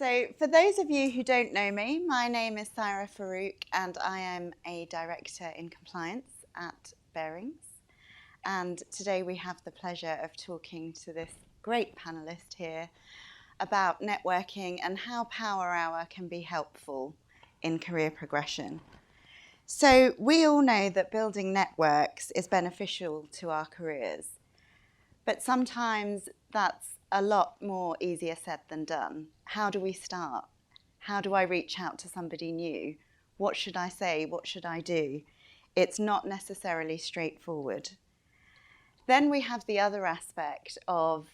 So for those of you who don't know me, my name is Saira Farouk and I am a Director in Compliance at Barings. And today we have the pleasure of talking to this great panellist here about networking and how Power Hour can be helpful in career progression. So we all know that building networks is beneficial to our careers, but sometimes that's a lot more easier said than done. How do we start? How do I reach out to somebody new? What should I say? What should I do? It's not necessarily straightforward. Then we have the other aspect of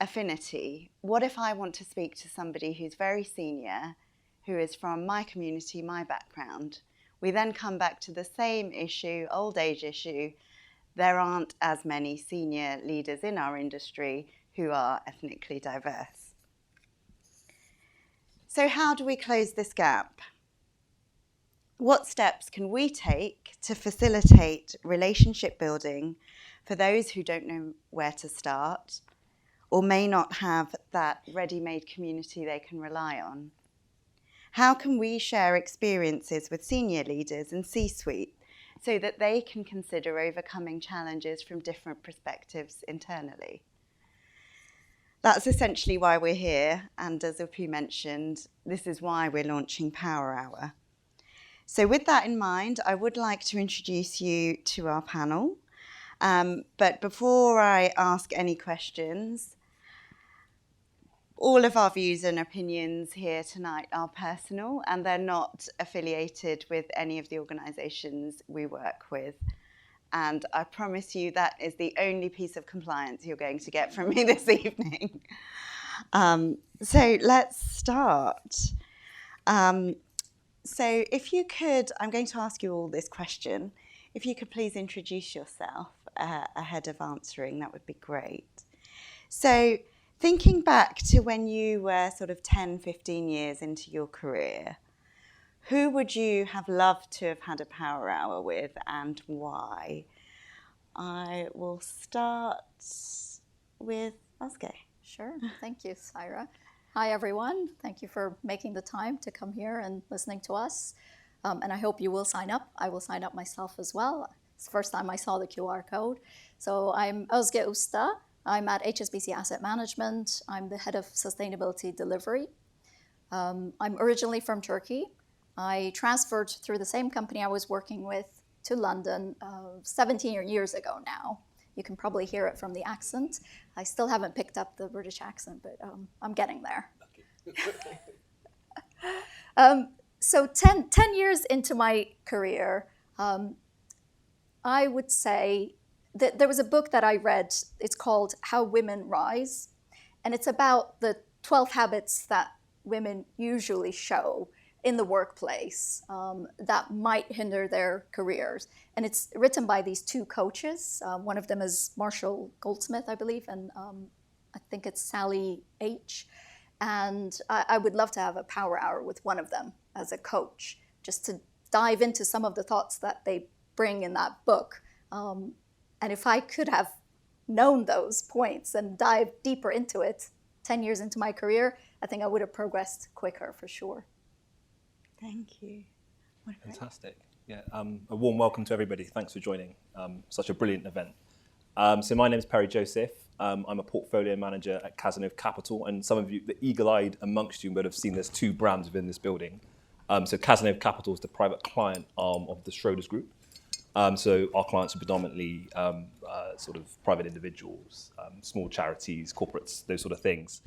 affinity. What if I want to speak to somebody who's very senior, who is from my community, my background? We then come back to the same issue, old age issue. There aren't as many senior leaders in our industry who are ethnically diverse. So how do we close this gap? What steps can we take to facilitate relationship building for those who don't know where to start or may not have that ready-made community they can rely on? How can we share experiences with senior leaders and C-suite so that they can consider overcoming challenges from different perspectives internally? That's essentially why we're here, and as Upu mentioned, this is why we're launching Power Hour. So with that in mind, I would like to introduce you to our panel. But before I ask any questions, all of our views and opinions here tonight are personal and they're not affiliated with any of the organisations we work with. And I promise you that is the only piece of compliance you're going to get from me this evening. So let's start. So if you could, I'm going to ask you all this question. If you could please introduce yourself ahead of answering, that would be great. So thinking back to when you were sort of 10, 15 years into your career, who would you have loved to have had a Power Hour with and why? I will start with Özge. Sure. Thank you, Saira. Hi, everyone. Thank you for making the time to come here and listening to us. And I hope you will sign up. I will sign up myself as well. It's the first time I saw the QR code. So I'm Özge Usta. I'm at HSBC Asset Management. I'm the head of sustainability delivery. I'm originally from Turkey. I transferred through the same company I was working with to London 17 years ago now. You can probably hear it from the accent. I still haven't picked up the British accent, but I'm getting there. So 10 years into my career, I would say that there was a book that I read. It's called How Women Rise. And it's about the 12 habits that women usually show in the workplace that might hinder their careers. And it's written by these two coaches. One of them is Marshall Goldsmith, I believe, and I think it's Sally H. And I would love to have a Power Hour with one of them as a coach, just to dive into some of the thoughts that they bring in that book. And if I could have known those points and dive deeper into it 10 years into my career, I think I would have progressed quicker for sure. Thank you. Fantastic. Yeah, a warm welcome to everybody. Thanks for joining. Such a brilliant event. So my name is Perry Joseph. I'm a portfolio manager at Cazenove Capital, and some of you, the eagle-eyed amongst you, would have seen there's two brands within this building. So Cazenove Capital is the private client arm of the Schroders Group. So our clients are predominantly sort of private individuals, small charities, corporates, those sort of things.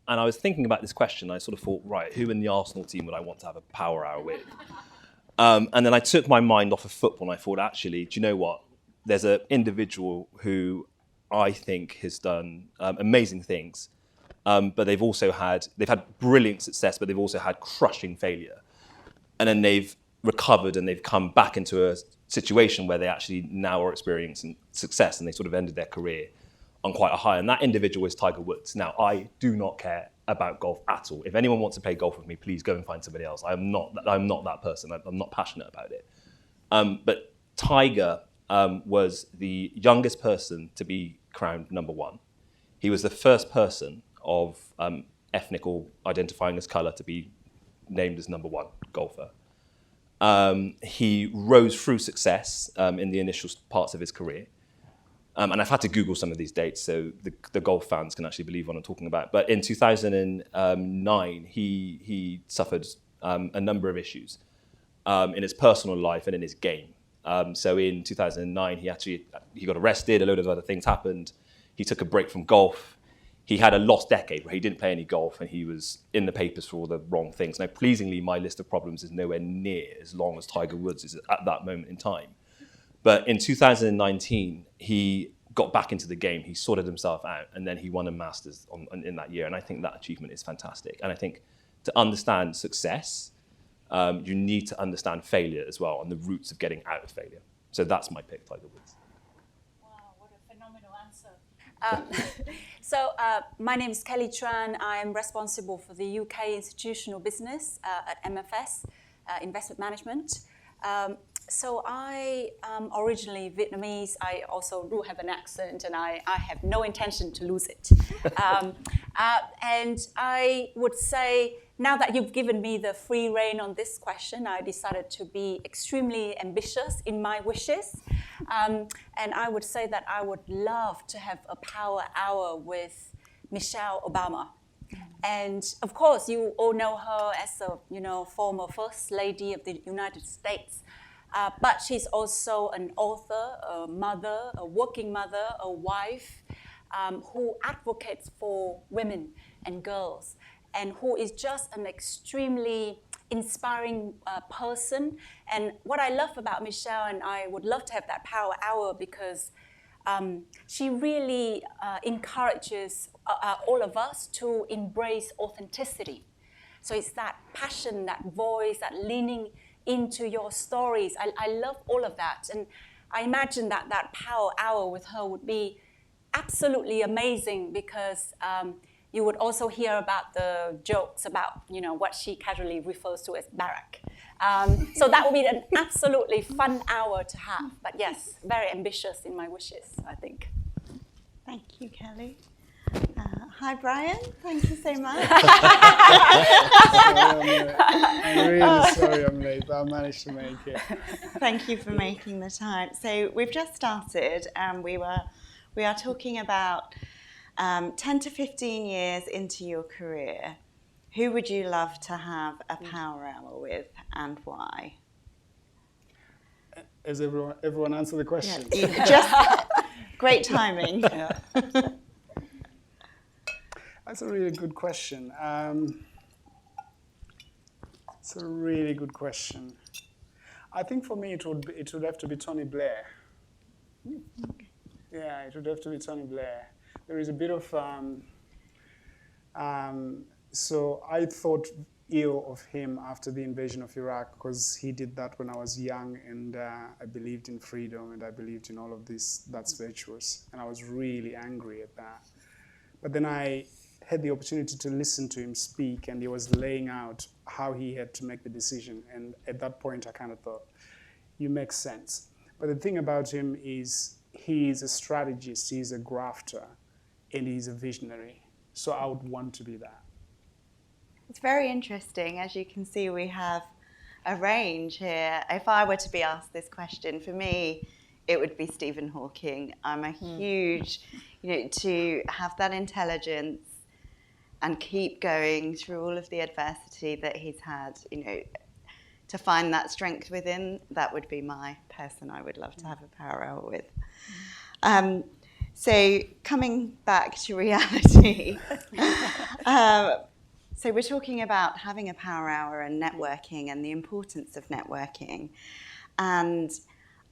And I was thinking about this question. I sort of thought, right, who in the Arsenal team would I want to have a Power Hour with? And then I took my mind off of football and I thought, actually, do you know what? There's an individual who I think has done amazing things, but they've had brilliant success, but they've also had crushing failure. And then they've recovered and they've come back into a situation where they actually now are experiencing success and they sort of ended their career on quite a high. And that individual is Tiger Woods. Now, I do not care about golf at all. If anyone wants to play golf with me, please go and find somebody else. I'm not that person. I'm not passionate about it. But Tiger was the youngest person to be crowned number one. He was the first person of ethnic or identifying as colour to be named as number one golfer. He rose through success in the initial parts of his career. And I've had to Google some of these dates so the golf fans can actually believe what I'm talking about. But in 2009, he suffered a number of issues in his personal life and in his game. So in 2009, he got arrested, a load of other things happened. He took a break from golf. He had a lost decade where he didn't play any golf and he was in the papers for all the wrong things. Now, pleasingly, my list of problems is nowhere near as long as Tiger Woods is at that moment in time. But in 2019, he got back into the game. He sorted himself out, and then he won a Masters in that year. And I think that achievement is fantastic. And I think to understand success, you need to understand failure as well and the roots of getting out of failure. So that's my pick, Tiger Woods. Wow, what a phenomenal answer. My name is Kelly Tran. I am responsible for the UK institutional business at MFS, Investment Management. So I am originally Vietnamese. I also do have an accent, and I have no intention to lose it. And I would say, now that you've given me the free rein on this question, I decided to be extremely ambitious in my wishes. And I would say that I would love to have a power hour with Michelle Obama. And of course, you all know her as a former First Lady of the United States. But she's also an author, a mother, a working mother, a wife, who advocates for women and girls, and who is just an extremely inspiring person. And what I love about Michelle, and I would love to have that power hour, because she really encourages all of us to embrace authenticity. So it's that passion, that voice, that leaning into your stories. I love all of that. And I imagine that power hour with her would be absolutely amazing, because you would also hear about the jokes about, what she casually refers to as Barack. So that would be an absolutely fun hour to have. But yes, very ambitious in my wishes, I think. Thank you, Kelly. Hi, Brian. Thank you so much. I'm really sorry I'm late, but I managed to make it. Thank you for making the time. So we've just started, and we are talking about 10 to 15 years into your career. Who would you love to have a power hour with, and why? Has everyone answered the question? Yeah, just great timing. Yeah. That's a really good question. It's a really good question. I think for me it would have to be Tony Blair. Yeah, it would have to be Tony Blair. There is a bit of so I thought ill of him after the invasion of Iraq, because he did that when I was young, and I believed in freedom, and I believed in all of this that's virtuous, and I was really angry at that. But then I had the opportunity to listen to him speak, and he was laying out how he had to make the decision, and at that point I kind of thought, you make sense. But the thing about him is he is a strategist, he's a grafter, and he's a visionary. So I would want to be that. It's very interesting. As you can see, we have a range here. If I were to be asked this question, for me, it would be Stephen Hawking. I'm a huge, to have that intelligence and keep going through all of the adversity that he's had, to find that strength within, that would be my person I would love to have a power hour with. So coming back to reality, so we're talking about having a power hour and networking and the importance of networking. And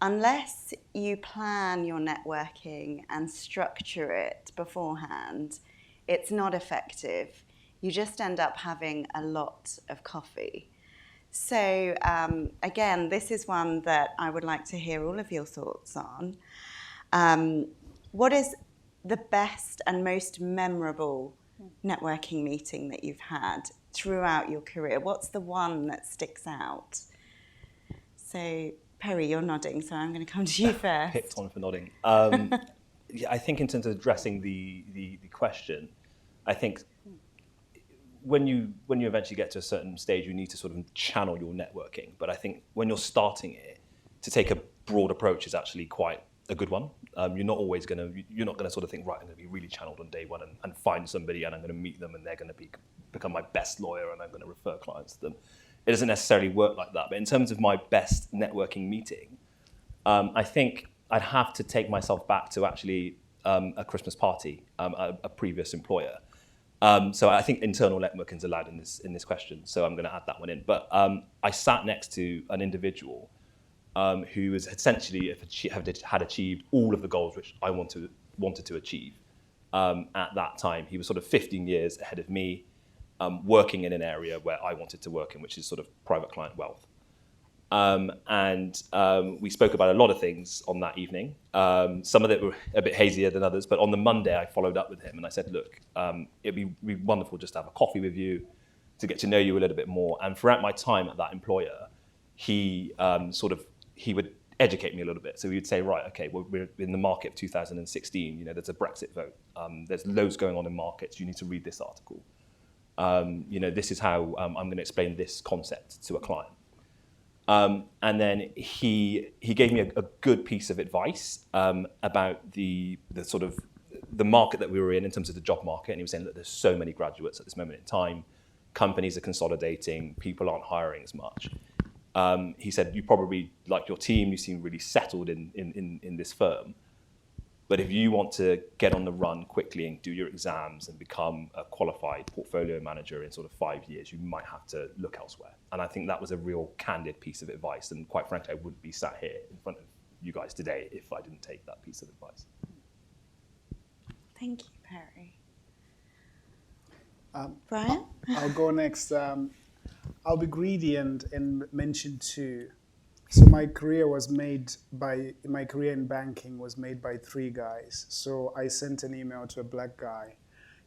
unless you plan your networking and structure it beforehand, it's not effective. You just end up having a lot of coffee. So again, this is one that I would like to hear all of your thoughts on. What is the best and most memorable networking meeting that you've had throughout your career? What's the one that sticks out? So Perry, you're nodding, so I'm going to come to you first. Picked on for nodding. Yeah, I think in terms of addressing the question, I think when you eventually get to a certain stage, you need to sort of channel your networking. But I think when you're starting it, to take a broad approach is actually quite a good one. You're not gonna sort of think, right, I'm gonna be really channeled on day one and find somebody and I'm gonna meet them and they're gonna become my best lawyer and I'm gonna refer clients to them. It doesn't necessarily work like that. But in terms of my best networking meeting, I think I'd have to take myself back to actually a Christmas party, a previous employer. So I think internal networking is allowed in this question. So I'm going to add that one in. But I sat next to an individual who was essentially had achieved all of the goals which I wanted to achieve at that time. He was sort of 15 years ahead of me, working in an area where I wanted to work in, which is sort of private client wealth. And we spoke about a lot of things on that evening. Some of it were a bit hazier than others, but on the Monday I followed up with him and I said, look, it'd be wonderful just to have a coffee with you, to get to know you a little bit more. And throughout my time at that employer, he would educate me a little bit. So he would say, right, okay, well, we're in the market of 2016, there's a Brexit vote. There's loads going on in markets. You need to read this article. This is how I'm going to explain this concept to a client. And then he gave me a good piece of advice about the sort of the market that we were in terms of the job market. And he was saying that there's so many graduates at this moment in time. Companies are consolidating. People aren't hiring as much. He said, you probably like your team. You seem really settled in this firm. But if you want to get on the run quickly and do your exams and become a qualified portfolio manager in sort of 5 years, you might have to look elsewhere. And I think that was a real candid piece of advice. And quite frankly, I wouldn't be sat here in front of you guys today if I didn't take that piece of advice. Thank you, Perry. Brian? I'll go next. I'll be greedy and mention two. So my career in banking was made by three guys. So I sent an email to a black guy.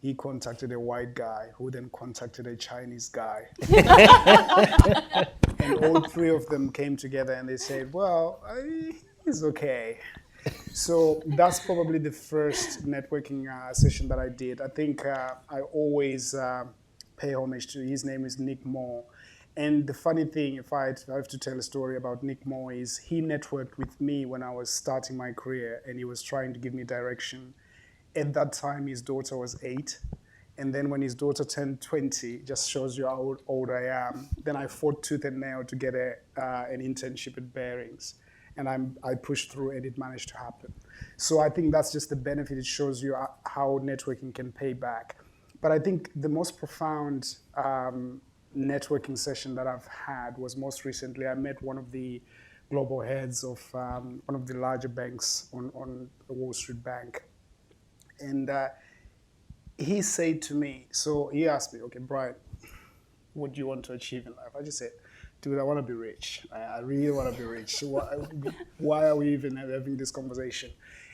He contacted a white guy, who then contacted a Chinese guy. And all three of them came together and they said, well, he's okay. So that's probably the first networking session that I did. I think I always pay homage to, his name is Nick Moore. And the funny thing, if I have to tell a story about Nick Moore, is he networked with me when I was starting my career and he was trying to give me direction. At that time, his daughter was 8. And then when his daughter turned 20, just shows you how old I am, then I fought tooth and nail to get an internship at Barings. And I pushed through and it managed to happen. So I think that's just the benefit. It shows you how networking can pay back. But I think the most profound networking session that I've had was most recently, I met one of the global heads of one of the larger banks on the Wall Street Bank. And he said to me, so he asked me, okay, Brian, what do you want to achieve in life? I just said, dude, I want to be rich. I really want to be rich. Why are we even having this conversation?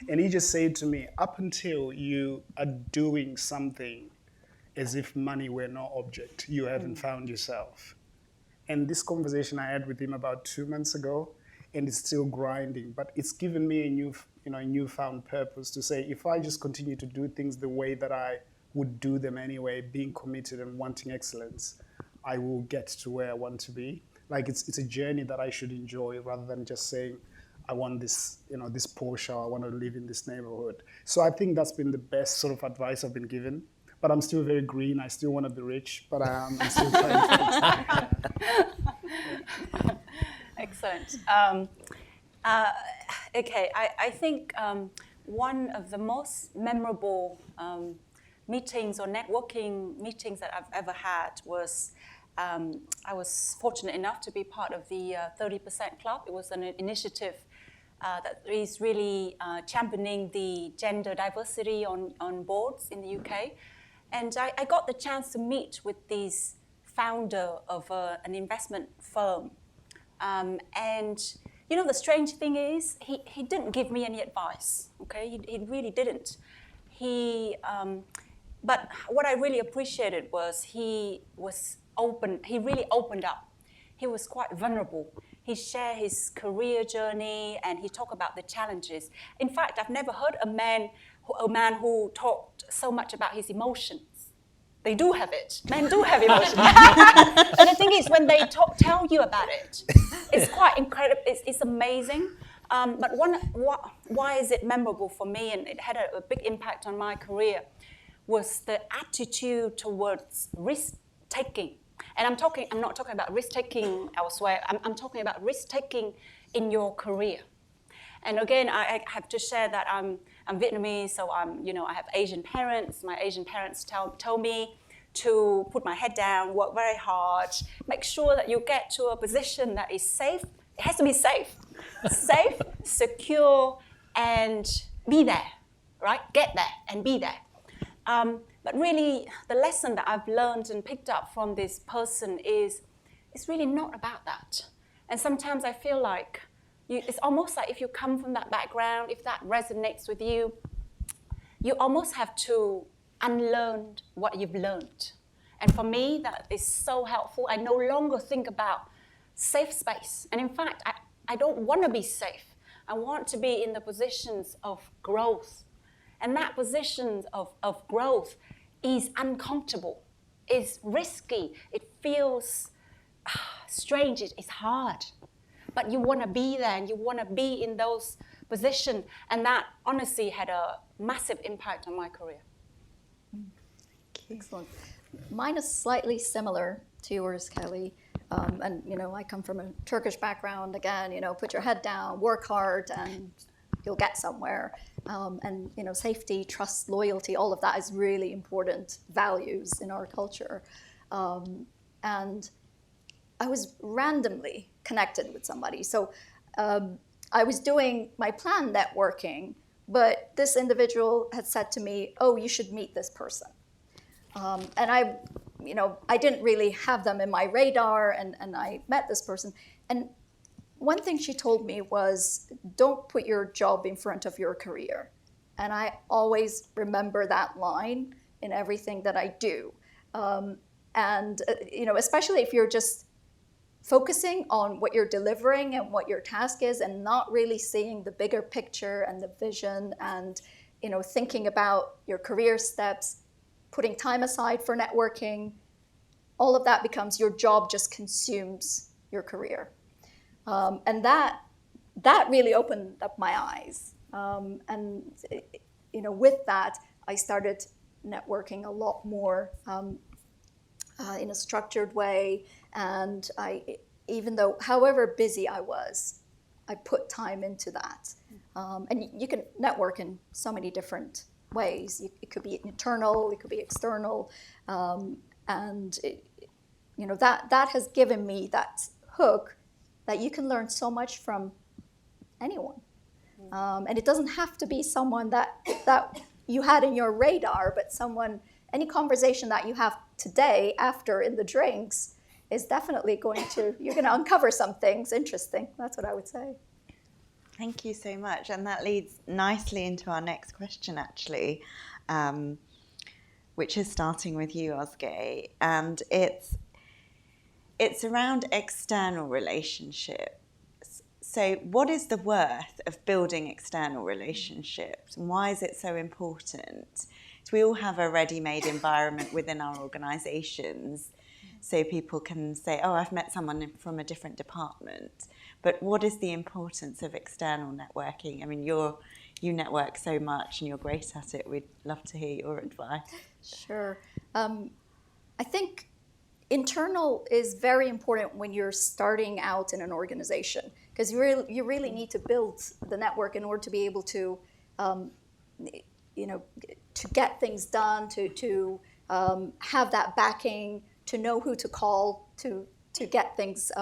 And he just said to me, up until you are doing something as if money were no object, you haven't found yourself. And this conversation I had with him about 2 months ago, and it's still grinding, but it's given me a newfound purpose to say, if I just continue to do things the way that I would do them anyway, being committed and wanting excellence, I will get to where I want to be. Like it's a journey that I should enjoy rather than just saying, I want this, this Porsche, I want to live in this neighborhood. So I think that's been the best sort of advice I've been given. But I'm still very green. I still want to be rich, but I'm still trying to. Excellent. Okay, I think one of the most memorable meetings or networking meetings that I've ever had was I was fortunate enough to be part of the 30% Club. It was an initiative that is really championing the gender diversity on boards in the UK. And I got the chance to meet with this founder of an investment firm. And, the strange thing is, he didn't give me any advice, okay? He really didn't. But what I really appreciated was he was open. He really opened up. He was quite vulnerable. He shared his career journey and he talked about the challenges. In fact, I've never heard a man who talked so much about his emotions. They do have it. Men do have emotions. But the thing is, when they tell you about it, it's quite incredible. It's amazing. But why is it memorable for me, and it had a big impact on my career, was the attitude towards risk-taking. And I'm not talking about risk-taking elsewhere. I'm talking about risk-taking in your career. And again, I have to share that I'm Vietnamese, so I have Asian parents. My Asian parents told me to put my head down, work very hard, make sure that you get to a position that is safe. It has to be safe, secure, and be there, right? Get there and be there. But really, the lesson that I've learned and picked up from this person is it's really not about that. And sometimes I feel like it's almost like if you come from that background, if that resonates with you, you almost have to unlearn what you've learned. And for me, that is so helpful. I no longer think about safe space. And in fact, I don't want to be safe. I want to be in the positions of growth. And that position of growth is uncomfortable, is risky, it feels strange, it's hard. But you want to be there and you want to be in those positions. And that honestly had a massive impact on my career. Excellent. Mine is slightly similar to yours, Kelly. And I come from a Turkish background. Again, put your head down, work hard, and you'll get somewhere. And safety, trust, loyalty, all of that is really important values in our culture. And I was randomly connected with somebody. So I was doing my planned networking, but this individual had said to me, "Oh, you should meet this person." And I didn't really have them in my radar, and I met this person. And one thing she told me was, don't put your job in front of your career. And I always remember that line in everything that I do. Especially if you're just focusing on what you're delivering and what your task is and not really seeing the bigger picture and the vision and, thinking about your career steps, putting time aside for networking, all of that becomes your job just consumes your career. And that really opened up my eyes. With that, I started networking a lot more in a structured way. And however busy I was, I put time into that. And you can network in so many different ways. It could be internal, it could be external. That has given me that hook that you can learn so much from anyone. And it doesn't have to be someone that you had in your radar, but any conversation that you have today after in the drinks is definitely you're going to uncover some things interesting. That's what I would say. Thank you so much. And that leads nicely into our next question, actually, which is starting with you, Özge. And it's around external relationships. So what is the worth of building external relationships? And why is it so important? So we all have a ready-made environment within our organisations. So people can say, oh, I've met someone from a different department. But what is the importance of external networking? I mean, you network so much and you're great at it. We'd love to hear your advice. Sure. I think internal is very important when you're starting out in an organization, because you really need to build the network in order to be able to, to get things done, to have that backing, to know who to call, to get things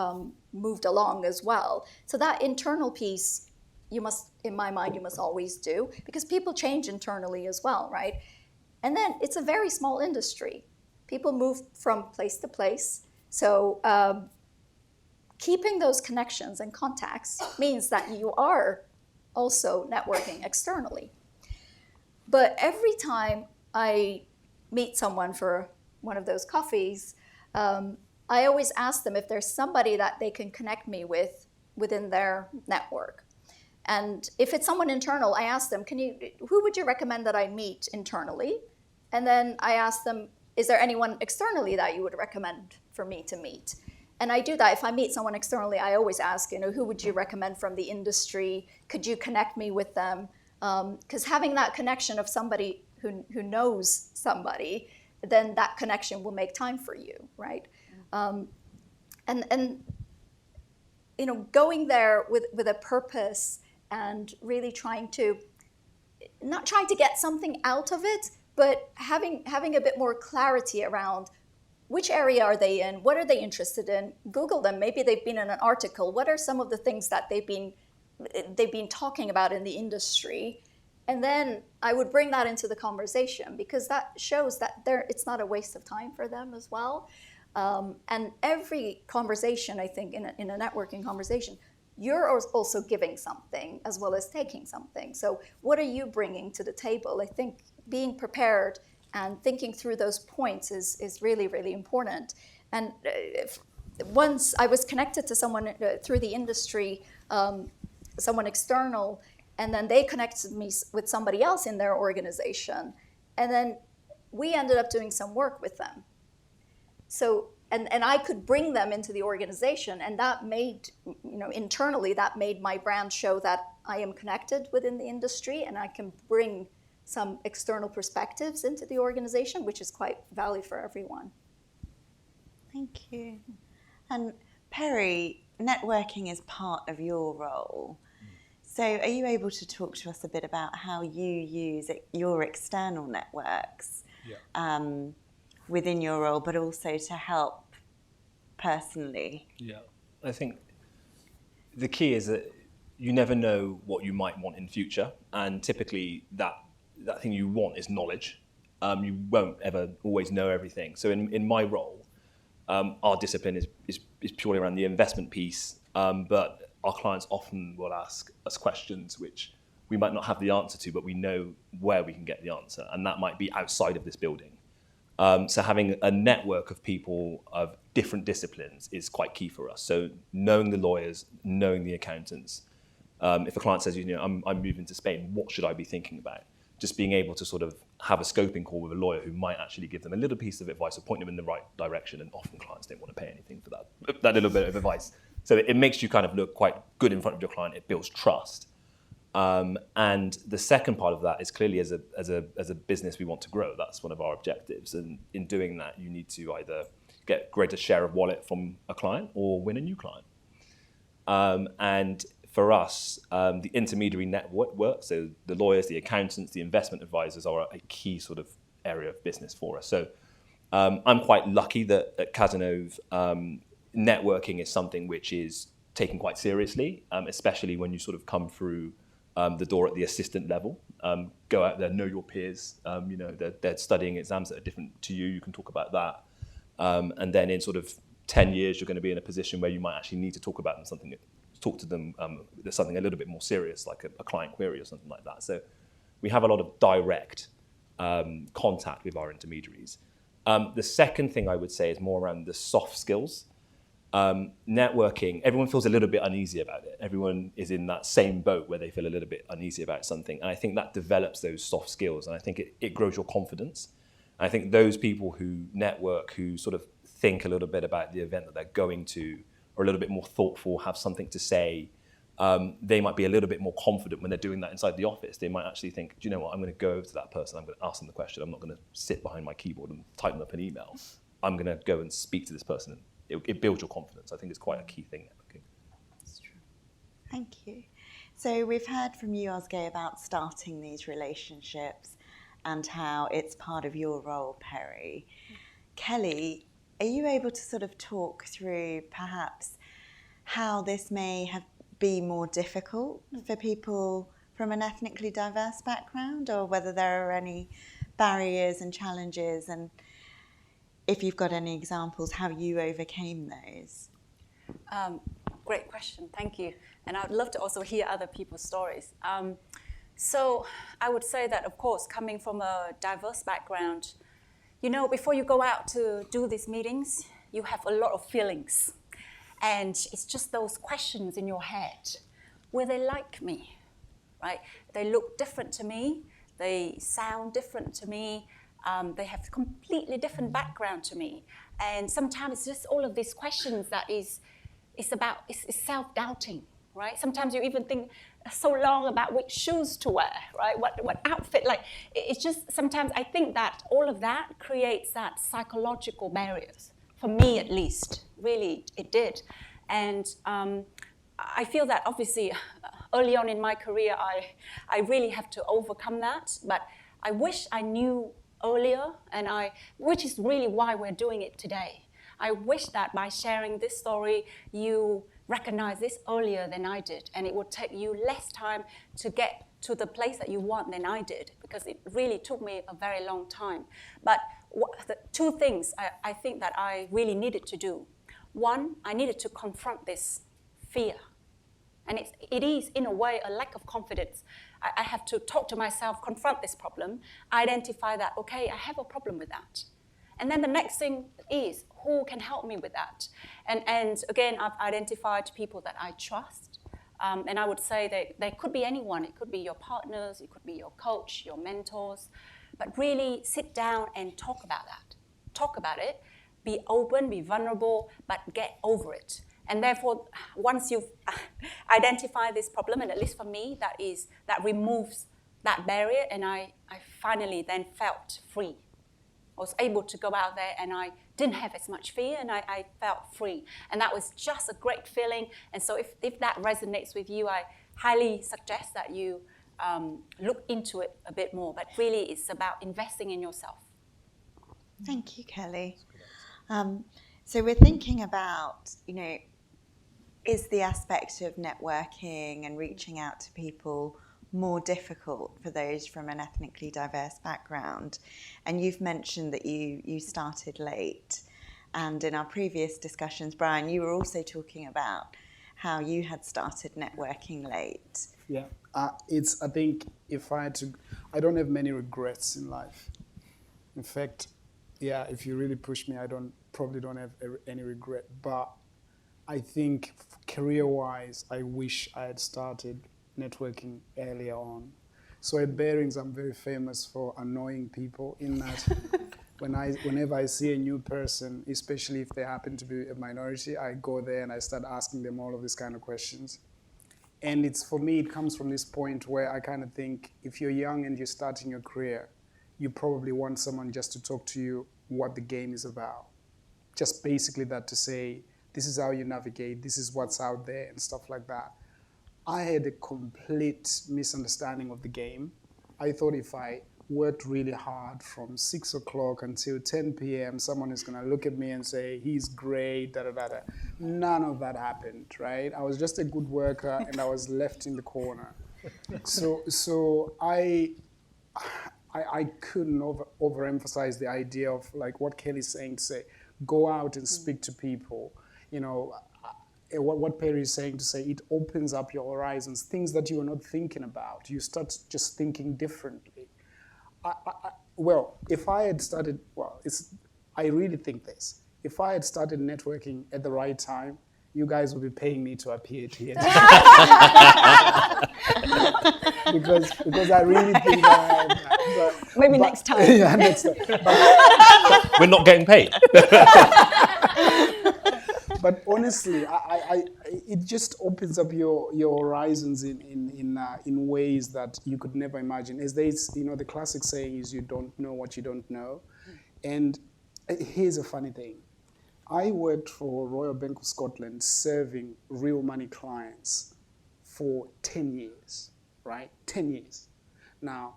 moved along as well. So that internal piece, in my mind, you must always do, because people change internally as well, right? And then it's a very small industry. People move from place to place. So keeping those connections and contacts means that you are also networking externally. But every time I meet someone for one of those coffees, I always ask them if there's somebody that they can connect me with within their network. And if it's someone internal, I ask them, who would you recommend that I meet internally? And then I ask them, is there anyone externally that you would recommend for me to meet? And I do that. If I meet someone externally, I always ask, who would you recommend from the industry? Could you connect me with them? Because having that connection of somebody who knows somebody, then that connection will make time for you, right? And going there with a purpose and really not trying to get something out of it, but having a bit more clarity around which area are they in, what are they interested in. Google them. Maybe they've been in an article. What are some of the things that they've been talking about in the industry? And then I would bring that into the conversation, because that shows that it's not a waste of time for them as well. And every conversation, I think, in a networking conversation, you're also giving something as well as taking something. So what are you bringing to the table? I think being prepared and thinking through those points is really, really important. And once I was connected to someone through the industry, someone external, and then they connected me with somebody else in their organization. And then we ended up doing some work with them. So, and I could bring them into the organization, and that made, internally, that made my brand show that I am connected within the industry, and I can bring some external perspectives into the organization, which is quite valuable for everyone. Thank you. And Perry, networking is part of your role. So are you able to talk to us a bit about how you use your external networks within your role, but also to help personally? Yeah, I think the key is that you never know what you might want in future, and typically that thing you want is knowledge. You won't ever always know everything. So in my role, our discipline is purely around the investment piece, but our clients often will ask us questions which we might not have the answer to, but we know where we can get the answer, and that might be outside of this building. So having a network of people of different disciplines is quite key for us. So knowing the lawyers, knowing the accountants. If a client says, I'm moving to Spain, what should I be thinking about? Just being able to sort of have a scoping call with a lawyer who might actually give them a little piece of advice or point them in the right direction, and often clients don't want to pay anything for that little bit of advice. So it makes you kind of look quite good in front of your client. It builds trust. And the second part of that is clearly as a business we want to grow. That's one of our objectives. And in doing that, you need to either get greater share of wallet from a client or win a new client. And for us, the intermediary network, so the lawyers, the accountants, the investment advisors are a key sort of area of business for us. So I'm quite lucky that at Cazenove, networking is something which is taken quite seriously, especially when you sort of come through the door at the assistant level. Go out there, know your peers. They're studying exams that are different to you. You can talk about that. And then in sort of 10 years, you're going to be in a position where you might actually need to talk about them, talk to them. There's something a little bit more serious, like a client query or something like that. So we have a lot of direct contact with our intermediaries. The second thing I would say is more around the soft skills. Networking, everyone feels a little bit uneasy about it. Everyone is in that same boat where they feel a little bit uneasy about something. And I think that develops those soft skills. And I think it grows your confidence. And I think those people who network, who sort of think a little bit about the event that they're going to, are a little bit more thoughtful, have something to say, they might be a little bit more confident when they're doing that inside the office. They might actually think, do you know what, I'm going to go over to that person, I'm going to ask them the question. I'm not going to sit behind my keyboard and type them up an email. I'm going to go and speak to this person. It builds your confidence. I think it's quite a key thing. That's true. Thank you. So we've heard from you, Ozge, about starting these relationships and how it's part of your role, Perry. Kelly, are you able to sort of talk through perhaps how this may be more difficult for people from an ethnically diverse background, or whether there are any barriers and challenges, and if you've got any examples, how you overcame those? Great question, thank you. And I'd love to also hear other people's stories. So I would say that, of course, coming from a diverse background, before you go out to do these meetings, you have a lot of feelings. And it's just those questions in your head. Will they like me, right? They look different to me. They sound different to me. They have completely different background to me. And sometimes it's just all of these questions that is self-doubting, right? Sometimes you even think so long about which shoes to wear, right? What outfit, like, it's just, sometimes I think that all of that creates that psychological barriers, for me at least, really, it did. And I feel that obviously early on in my career, I really have to overcome that, but I wish I knew earlier, which is really why we're doing it today. I wish that by sharing this story, you recognize this earlier than I did, and it would take you less time to get to the place that you want than I did, because it really took me a very long time. But the two things I think that I really needed to do. One, I needed to confront this fear. And it is, in a way, a lack of confidence. I have to talk to myself, confront this problem, identify that, okay, I have a problem with that. And then the next thing is, who can help me with that? And again, I've identified people that I trust. And I would say that they could be anyone. It could be your partners, it could be your coach, your mentors. But really sit down and talk about that. Talk about it, be open, be vulnerable, but get over it. And therefore, once you've identified this problem, and at least for me, that removes that barrier, and I finally then felt free. I was able to go out there and I didn't have as much fear, and I felt free. And that was just a great feeling. And so if that resonates with you, I highly suggest that you look into it a bit more. But really, it's about investing in yourself. Thank you, Kelly. So we're thinking about, is the aspect of networking and reaching out to people more difficult for those from an ethnically diverse background? And you've mentioned that you started late. And in our previous discussions, Brian, you were also talking about how you had started networking late. Yeah, I think if I had to, I don't have many regrets in life. In fact, yeah, if you really push me, I probably don't have any regret. But I think career-wise, I wish I had started networking earlier on. So at Bearings, I'm very famous for annoying people in that whenever I see a new person, especially if they happen to be a minority, I go there and I start asking them all of these kind of questions. And for me, it comes from this point where I kind of think if you're young and you're starting your career, you probably want someone just to talk to you what the game is about. Just basically that to say, this is how you navigate, this is what's out there and stuff like that. I had a complete misunderstanding of the game. I thought if I worked really hard from 6 o'clock until 10 p.m., someone is going to look at me and say, he's great, da-da-da-da. None of that happened, right? I was just a good worker and I was left in the corner. So I couldn't overemphasize the idea of like what Kelly's saying to say, go out and speak to people. What Perry is saying to say, it opens up your horizons, things that you were not thinking about. You start just thinking differently. If I had started, I really think this. If I had started networking at the right time, you guys would be paying me to appear here. because I really think Maybe next time. Yeah, next time. We're not getting paid. But honestly, it just opens up your horizons in ways that you could never imagine. As the classic saying is, you don't know what you don't know. And here's a funny thing. I worked for Royal Bank of Scotland serving real money clients for 10 years, right? 10 years. Now,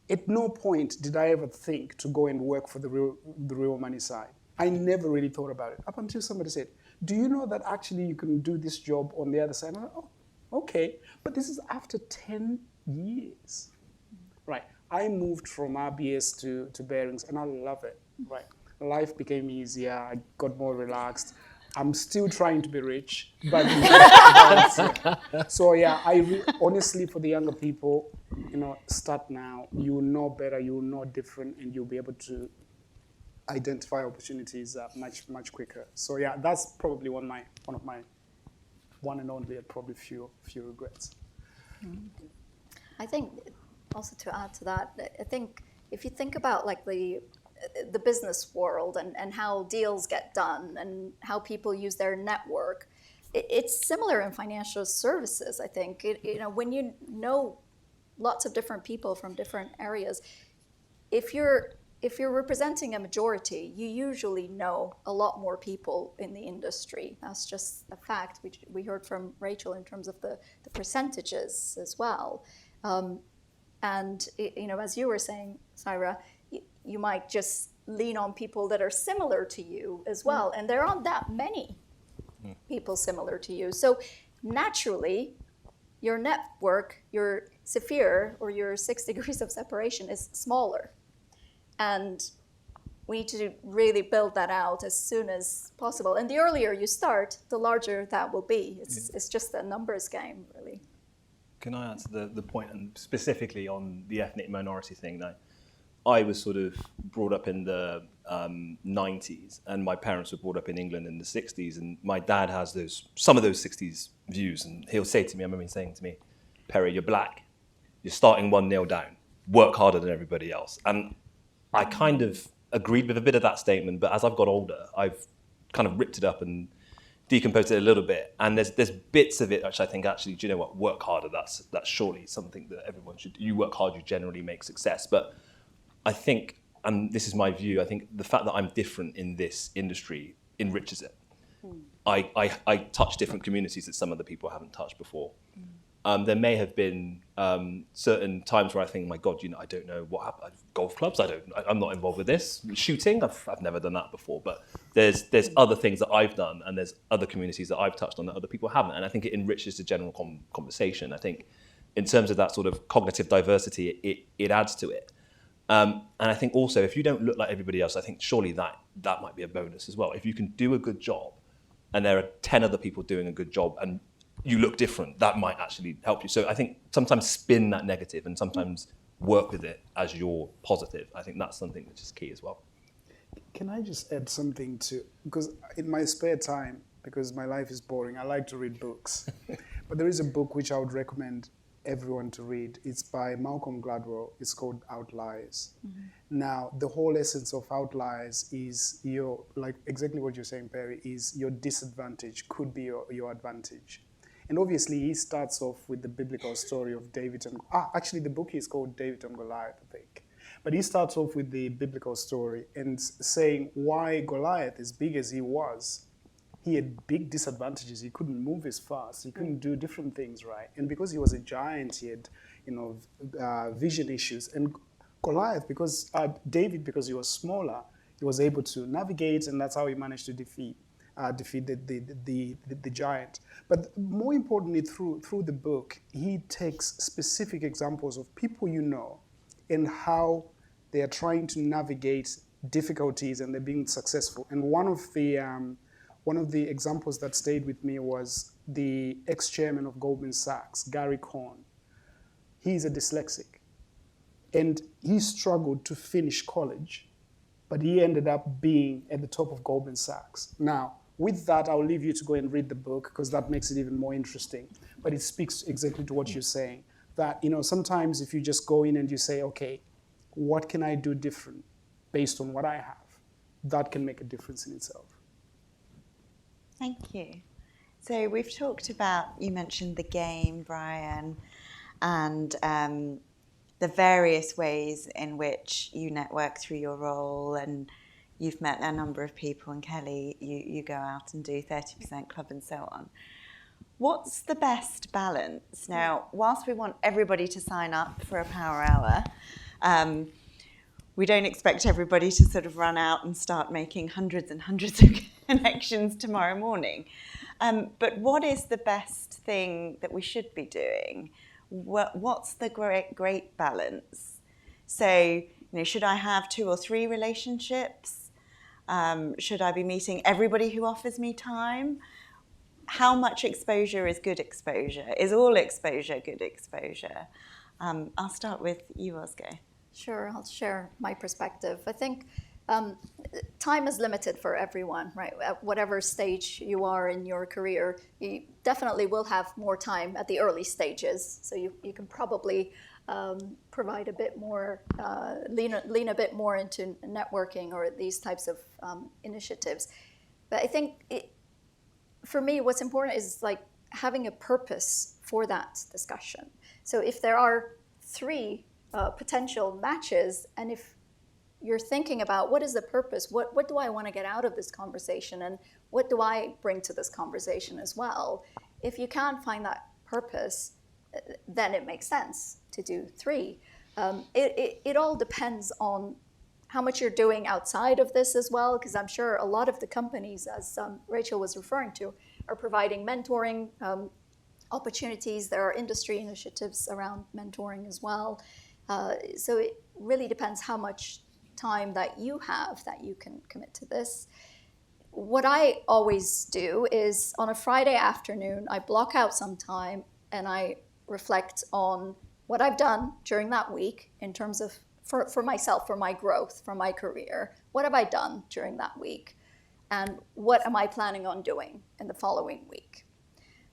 at no point did I ever think to go and work for the real money side. I never really thought about it, up until somebody said, do you know that actually you can do this job on the other side? And I'm like, oh, okay. But this is after 10 years. Right. I moved from RBS to Bearings, and I love it. Right. Life became easier. I got more relaxed. I'm still trying to be rich, but so yeah. Honestly, for the younger people, start now. You will know better. You will know different, and you'll be able to identify opportunities much quicker. So yeah, that's probably one of my one and only, probably few regrets. I think also to add to that, I think if you think about like the business world and how deals get done and how people use their network, it's similar in financial services, I think. When you know lots of different people from different areas, if you're representing a majority, you usually know a lot more people in the industry. That's just a fact. We heard from Rachel in terms of the percentages as well. And as you were saying, Saira, you might just lean on people that are similar to you as well. And there aren't that many people similar to you. So naturally, your network, your sphere or your 6 degrees of separation is smaller. And we need to really build that out as soon as possible. And the earlier you start, the larger that will be. It's just a numbers game, really. Can I answer the point, and specifically on the ethnic minority thing? Now, I was sort of brought up in the 90s, and my parents were brought up in England in the 60s, and my dad has some of those 60s views, and he'll say to me, I remember him saying to me, Perry, you're black, you're starting 1-0 down, work harder than everybody else. And I kind of agreed with a bit of that statement, but as I've got older, I've kind of ripped it up and decomposed it a little bit. And there's bits of it which I think actually, do you know what, work harder, that's surely something that everyone should do. You work hard, you generally make success. But I think, and this is my view, I think the fact that I'm different in this industry enriches it. I touch different communities that some other people haven't touched before. There may have been certain times where I think, my God, I don't know what happened. Golf clubs, I'm not involved with this. Shooting, I've never done that before. But there's other things that I've done, and there's other communities that I've touched on that other people haven't. And I think it enriches the general conversation. I think in terms of that sort of cognitive diversity, it adds to it. And I think also, if you don't look like everybody else, I think surely that might be a bonus as well. If you can do a good job, and there are 10 other people doing a good job, and you look different, that might actually help you. So I think sometimes spin that negative and sometimes work with it as your positive. I think that's something which is key as well. Can I just add something because in my spare time, because my life is boring, I like to read books. But there is a book which I would recommend everyone to read. It's by Malcolm Gladwell. It's called Outliers. Now, the whole essence of Outliers is exactly what you're saying, Perry, is your disadvantage could be your advantage. And obviously, he starts off with the biblical story of David and... actually, the book is called David and Goliath, I think. But he starts off with the biblical story and saying why Goliath, as big as he was, he had big disadvantages. He couldn't move as fast. He couldn't do different things, right? And because he was a giant, he had, vision issues. And Goliath, David, because he was smaller, he was able to navigate, and that's how he managed to defeat the giant. But more importantly, through the book, he takes specific examples of people and how they are trying to navigate difficulties and they're being successful. And one of the examples that stayed with me was the ex-chairman of Goldman Sachs, Gary Cohn. He's a dyslexic, and he struggled to finish college, but he ended up being at the top of Goldman Sachs. Now, with that, I'll leave you to go and read the book because that makes it even more interesting. But it speaks exactly to what you're saying. That, sometimes if you just go in and you say, okay, what can I do different based on what I have? That can make a difference in itself. Thank you. So we've talked about, you mentioned the game, Brian, and the various ways in which you network through your role, and you've met a number of people, and Kelly, you go out and do 30% Club and so on. What's the best balance? Now, whilst we want everybody to sign up for a power hour, we don't expect everybody to sort of run out and start making hundreds and hundreds of connections tomorrow morning. But what is the best thing that we should be doing? What's the great balance? So, should I have 2 or 3 relationships? Should I be meeting everybody who offers me time? How much exposure is good exposure? Is all exposure good exposure? I'll start with you, Oscar. Sure, I'll share my perspective. I think time is limited for everyone, right? At whatever stage you are in your career, you definitely will have more time at the early stages. So you can probably provide a bit more, lean a bit more into networking or these types of initiatives. But I think for me, what's important is like having a purpose for that discussion. So if there are 3 potential matches, and if you're thinking about what is the purpose, what do I want to get out of this conversation, and what do I bring to this conversation as well? If you can't find that purpose, then it makes sense to do 3. It all depends on how much you're doing outside of this as well, because I'm sure a lot of the companies, as Rachel was referring to, are providing mentoring opportunities. There are industry initiatives around mentoring as well. So it really depends how much time that you have that you can commit to this. What I always do is on a Friday afternoon, I block out some time and I reflect on what I've done during that week in terms of, for myself, for my growth, for my career. What have I done during that week? And what am I planning on doing in the following week?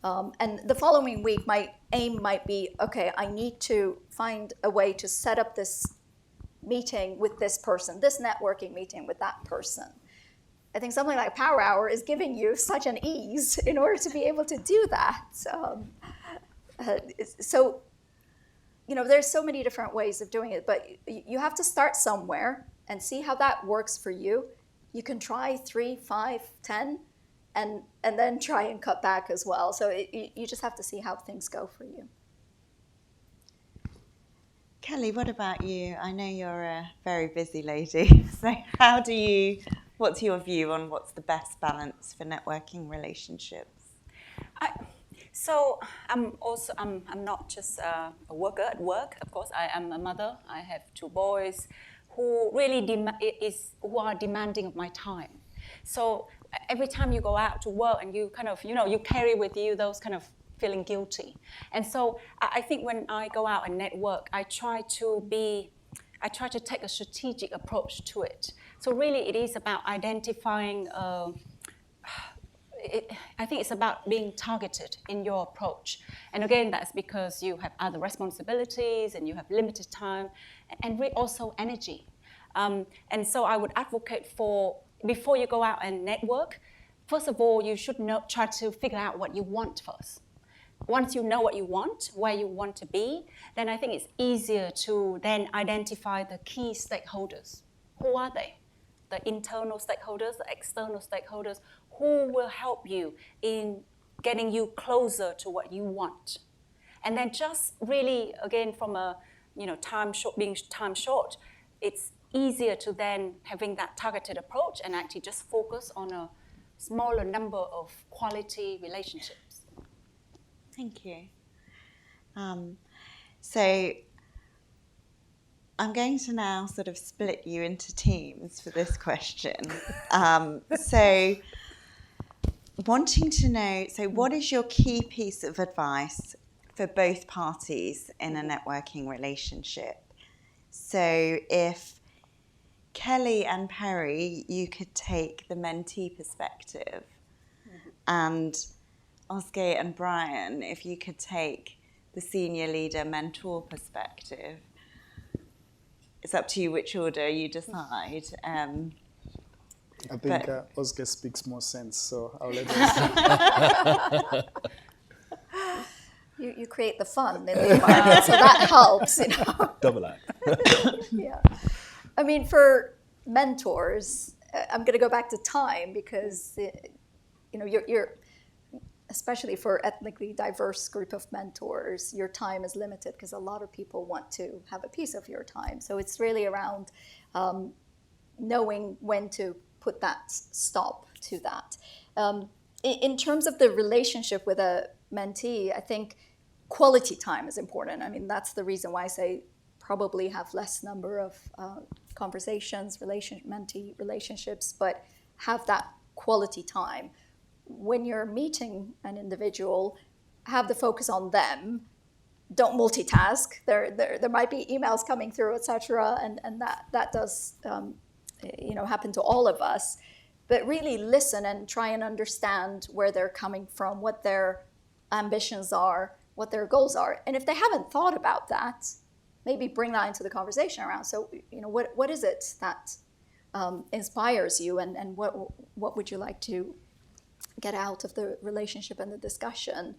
And the following week, my aim might be, okay, I need to find a way to set up this meeting with this person, this networking meeting with that person. I think something like Power Hour is giving you such an ease in order to be able to do that. So, you know, there's so many different ways of doing it, but you have to start somewhere and see how that works for you. You can try 3, 5, 10, and then try and cut back as well. So you just have to see how things go for you. Kelly, what about you? I know you're a very busy lady. So what's your view on what's the best balance for networking relationships? So I'm not just a worker at work. Of course, I am a mother. I have 2 boys who really who are demanding of my time. So every time you go out to work and you kind of, you carry with you those kind of feeling guilty. And so I think when I go out and network, I try to take a strategic approach to it. So really it is about identifying, I think it's about being targeted in your approach. And again, that's because you have other responsibilities and you have limited time and also energy. And so I would advocate for, before you go out and network, first of all, you should try to figure out what you want first. Once you know what you want, where you want to be, then I think it's easier to then identify the key stakeholders. Who are they? The internal stakeholders, the external stakeholders, who will help you in getting you closer to what you want. And then just really, again, from a being time short, it's easier to then having that targeted approach and actually just focus on a smaller number of quality relationships. Thank you. So I'm going to now sort of split you into teams for this question. So wanting to know, so what is your key piece of advice for both parties in a networking relationship? So if Kelly and Perry, you could take the mentee perspective, and Oscar and Brian, if you could take the senior leader mentor perspective. It's up to you which order you decide. I think Oscar speaks more sense, so I'll let him. You create the fun in the environment, so that helps. Double act. Yeah. I mean, for mentors, I'm going to go back to time because, you're especially for ethnically diverse group of mentors, your time is limited because a lot of people want to have a piece of your time. So it's really around knowing when to put that stop to that. In terms of the relationship with a mentee, I think quality time is important. I mean, that's the reason why I say probably have less number of conversations, mentee relationships, but have that quality time. When you're meeting an individual, have the focus on them. Don't multitask. There might be emails coming through, etc., and that does happen to all of us. But really listen and try and understand where they're coming from, what their ambitions are, what their goals are. And if they haven't thought about that, maybe bring that into the conversation around. So, what is it that inspires you, and what would you like to get out of the relationship and the discussion?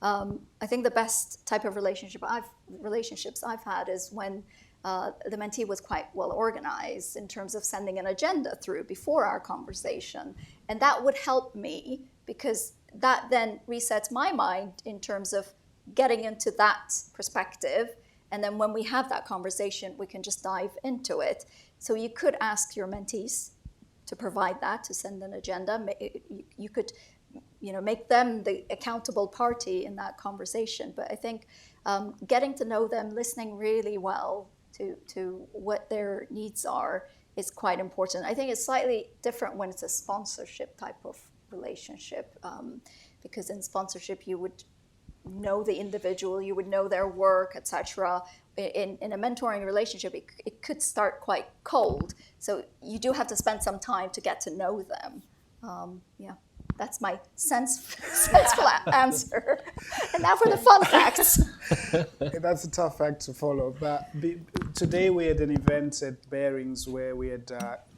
I think the best type of relationships I've had is when the mentee was quite well organized in terms of sending an agenda through before our conversation. And that would help me, because that then resets my mind in terms of getting into that perspective. And then when we have that conversation, we can just dive into it. So you could ask your mentees to provide that, to send an agenda. You could make them the accountable party in that conversation. But I think getting to know them, listening really well to what their needs are is quite important. I think it's slightly different when it's a sponsorship type of relationship, because in sponsorship you would know the individual, you would know their work, etc. In a mentoring relationship, it could start quite cold. So you do have to spend some time to get to know them. That's my sensible answer. And now for the fun facts. That's a tough fact to follow. But today we had an event at Bearings where we had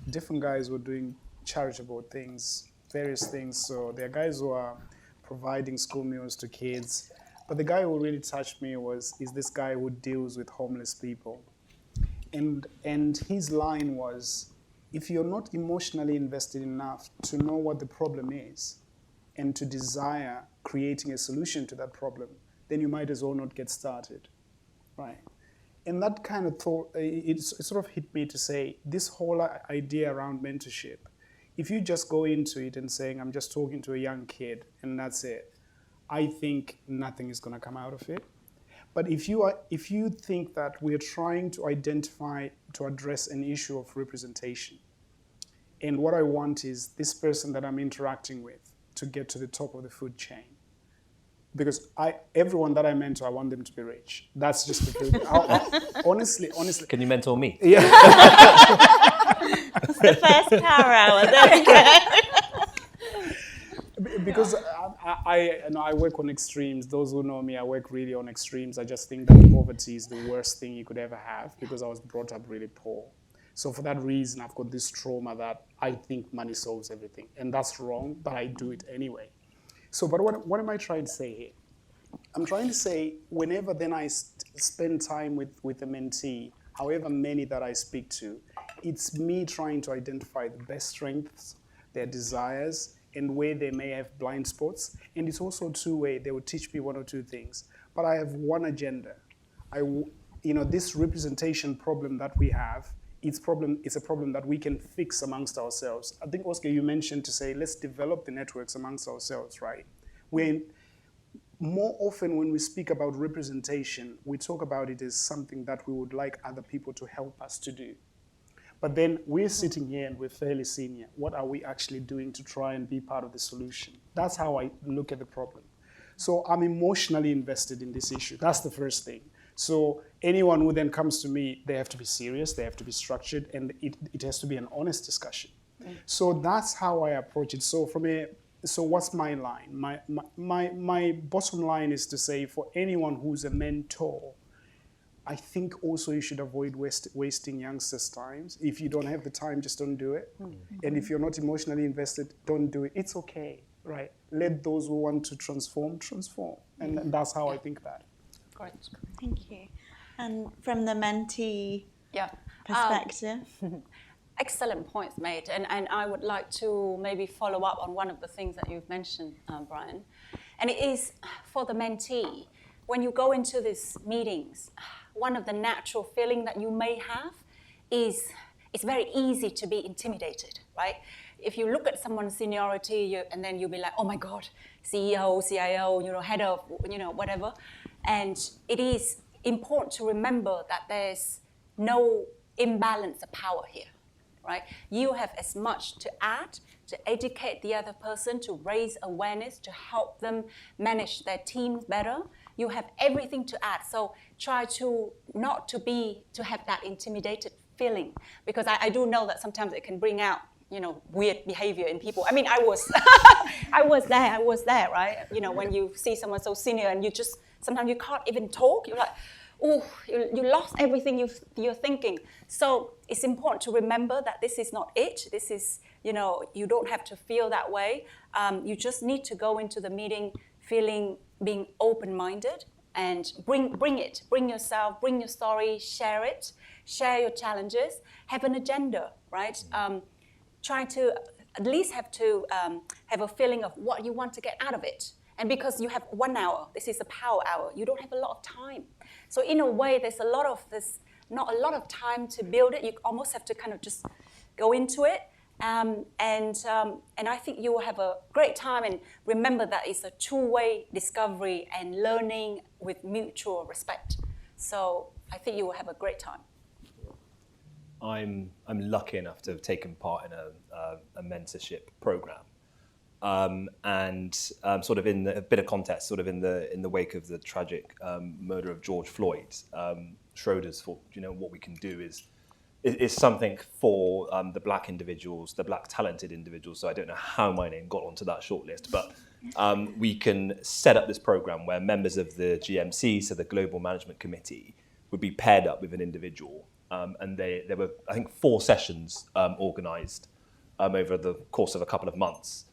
different guys who were doing charitable things, various things. So there are guys who are providing school meals to kids. But the guy who really touched me is this guy who deals with homeless people. And his line was, if you're not emotionally invested enough to know what the problem is and to desire creating a solution to that problem, then you might as well not get started, right? And that kind of thought, it sort of hit me to say, this whole idea around mentorship, if you just go into it and saying, I'm just talking to a young kid and that's it, I think nothing is going to come out of it. But if you think that we're trying to address an issue of representation, and what I want is this person that I'm interacting with to get to the top of the food chain. Because everyone that I mentor, I want them to be rich. That's just because, honestly. Can you mentor me? Yeah. It's the first power hour. There we go. Because I work on extremes. Those who know me, I work really on extremes. I just think that poverty is the worst thing you could ever have, because I was brought up really poor. So for that reason, I've got this trauma that I think money solves everything. And that's wrong, but I do it anyway. So, but what am I trying to say here? I'm trying to say, whenever then I spend time with a mentee, however many that I speak to, it's me trying to identify the best strengths, their desires, and where they may have blind spots. And it's also two-way. They will teach me one or two things. But I have one agenda. This representation problem that we have, it's a problem that we can fix amongst ourselves. I think, Oscar, you mentioned to say, let's develop the networks amongst ourselves, right? More often when we speak about representation, we talk about it as something that we would like other people to help us to do. But then we're sitting here and we're fairly senior. What are we actually doing to try and be part of the solution? That's how I look at the problem. So I'm emotionally invested in this issue. That's the first thing. So anyone who then comes to me, they have to be serious, they have to be structured, and it has to be an honest discussion. So that's how I approach it. So what's my line? My bottom line is to say, for anyone who's a mentor, I think also you should avoid wasting youngsters' times. If you don't have the time, just don't do it. And if you're not emotionally invested, don't do it. It's okay, right? Let those who want to transform. And that's how I think about it. Great. Thank you. And from the mentee perspective? Excellent points made. And I would like to maybe follow up on one of the things that you've mentioned, Brian. And it is for the mentee, when you go into these meetings, one of the natural feeling that you may have is it's very easy to be intimidated, right? If you look at someone's seniority and then you'll be like, oh my God, CEO, CIO, head of, whatever. And it is important to remember that there's no imbalance of power here, right? You have as much to add, to educate the other person, to raise awareness, to help them manage their teams better. You have everything to add. So try to not to have that intimidated feeling, because I do know that sometimes it can bring out, weird behavior in people. I mean, I was there, right? When you see someone so senior and you just, sometimes you can't even talk. You're like, you lost everything you're thinking. So it's important to remember that this is not it. This is, you don't have to feel that way. You just need to go into the meeting being open-minded and bring yourself, bring your story, share it, share your challenges, have an agenda, right? Try to at least have a feeling of what you want to get out of it. And because you have 1 hour, this is a power hour, you don't have a lot of time. So in a way, there's not a lot of time to build it. You almost have to kind of just go into it. And I think you will have a great time, and remember that it's a two-way discovery and learning with mutual respect. So I think you will have a great time. I'm lucky enough to have taken part in a mentorship program, and sort of in a bit of context, sort of in the wake of the tragic murder of George Floyd, Schroders thought, what we can do is something for the black individuals, the black talented individuals. So I don't know how my name got onto that shortlist, but we can set up this program where members of the GMC, so the Global Management Committee, would be paired up with an individual. And there were, I think, 4 sessions organised over the course of a couple of months.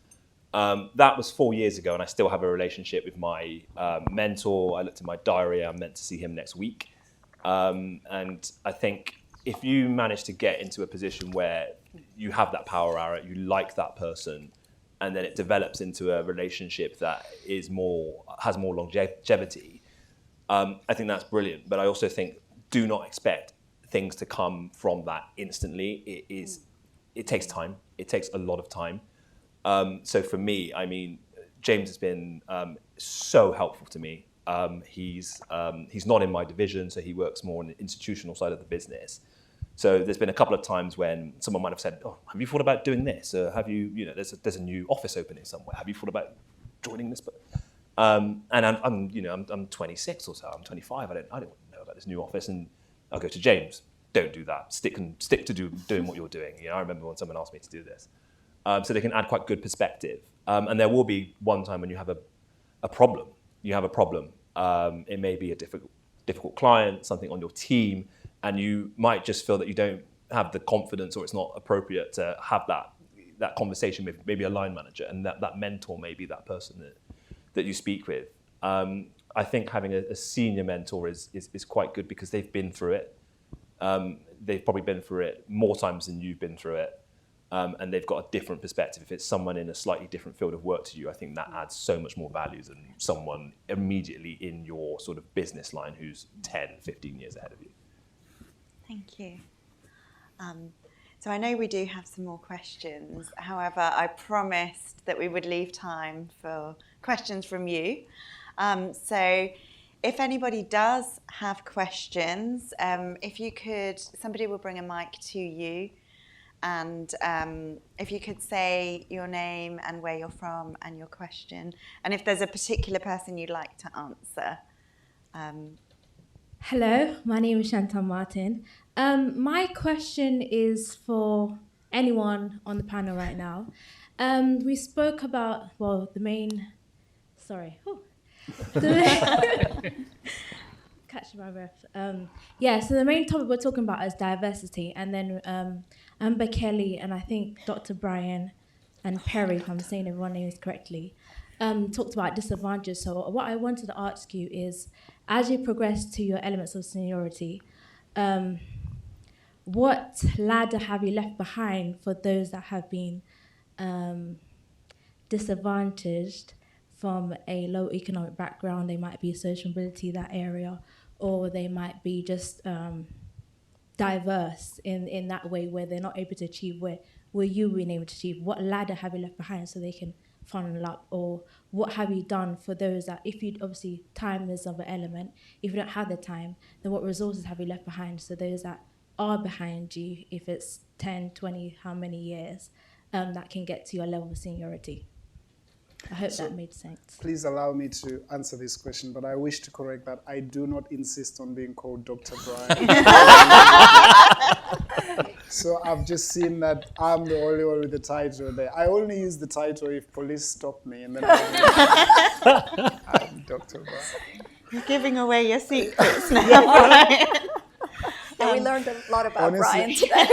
That was 4 years ago, and I still have a relationship with my mentor. I looked at my diary, I'm meant to see him next week. And I think if you manage to get into a position where you have that power hour, you like that person, and then it develops into a relationship that has more longevity, I think that's brilliant. But I also think do not expect things to come from that instantly. It takes time. It takes a lot of time. So for me, I mean, James has been so helpful to me. He's not in my division, so he works more on the institutional side of the business. So there's been a couple of times when someone might have said, "Oh, have you thought about doing this? Or have you, there's a new office opening somewhere. Have you thought about joining this?" And I'm 26 or so. I'm 25. I don't know about this new office, and I'll go to James. Don't do that. Stick to doing what you're doing. I remember when someone asked me to do this. So they can add quite good perspective. And there will be one time when you have a problem. You have a problem. It may be a difficult client, something on your team, and you might just feel that you don't have the confidence, or it's not appropriate to have that conversation with maybe a line manager, and that mentor may be that person that you speak with. I think having a senior mentor is quite good because they've been through it. They've probably been through it more times than you've been through it. And they've got a different perspective. If it's someone in a slightly different field of work to you, I think that adds so much more value than someone immediately in your sort of business line who's 10, 15 years ahead of you. Thank you. So I know we do have some more questions. However, I promised that we would leave time for questions from you. So if anybody does have questions, somebody will bring a mic to you. And if you could say your name and where you're from and your question, and if there's a particular person you'd like to answer. Hello, my name is Chantal Martin. My question is for anyone on the panel right now. We spoke about, catching my breath. So the main topic we're talking about is diversity, and then Amber Kelly and I think Dr. Brian and Perry, if I'm saying everyone's names correctly, talked about disadvantages. So what I wanted to ask you is, as you progress to your elements of seniority, what ladder have you left behind for those that have been disadvantaged from a low economic background? They might be social mobility, that area, or they might be just diverse in that way where they're not able to achieve where you've been able to achieve. What ladder have you left behind so they can funnel up? Or what have you done for those that, obviously time is of an element, if you don't have the time, then what resources have you left behind so those that are behind you, if it's 10, 20, how many years, that can get to your level of seniority? I hope that made sense. Please allow me to answer this question, but I wish to correct that I do not insist on being called Dr. Brian. So I've just seen that I'm the only one with the title there. I only use the title if police stop me, and then I'm Dr. Brian. You're giving away your secrets now, right? Yeah, we learned a lot about honestly- Brian today.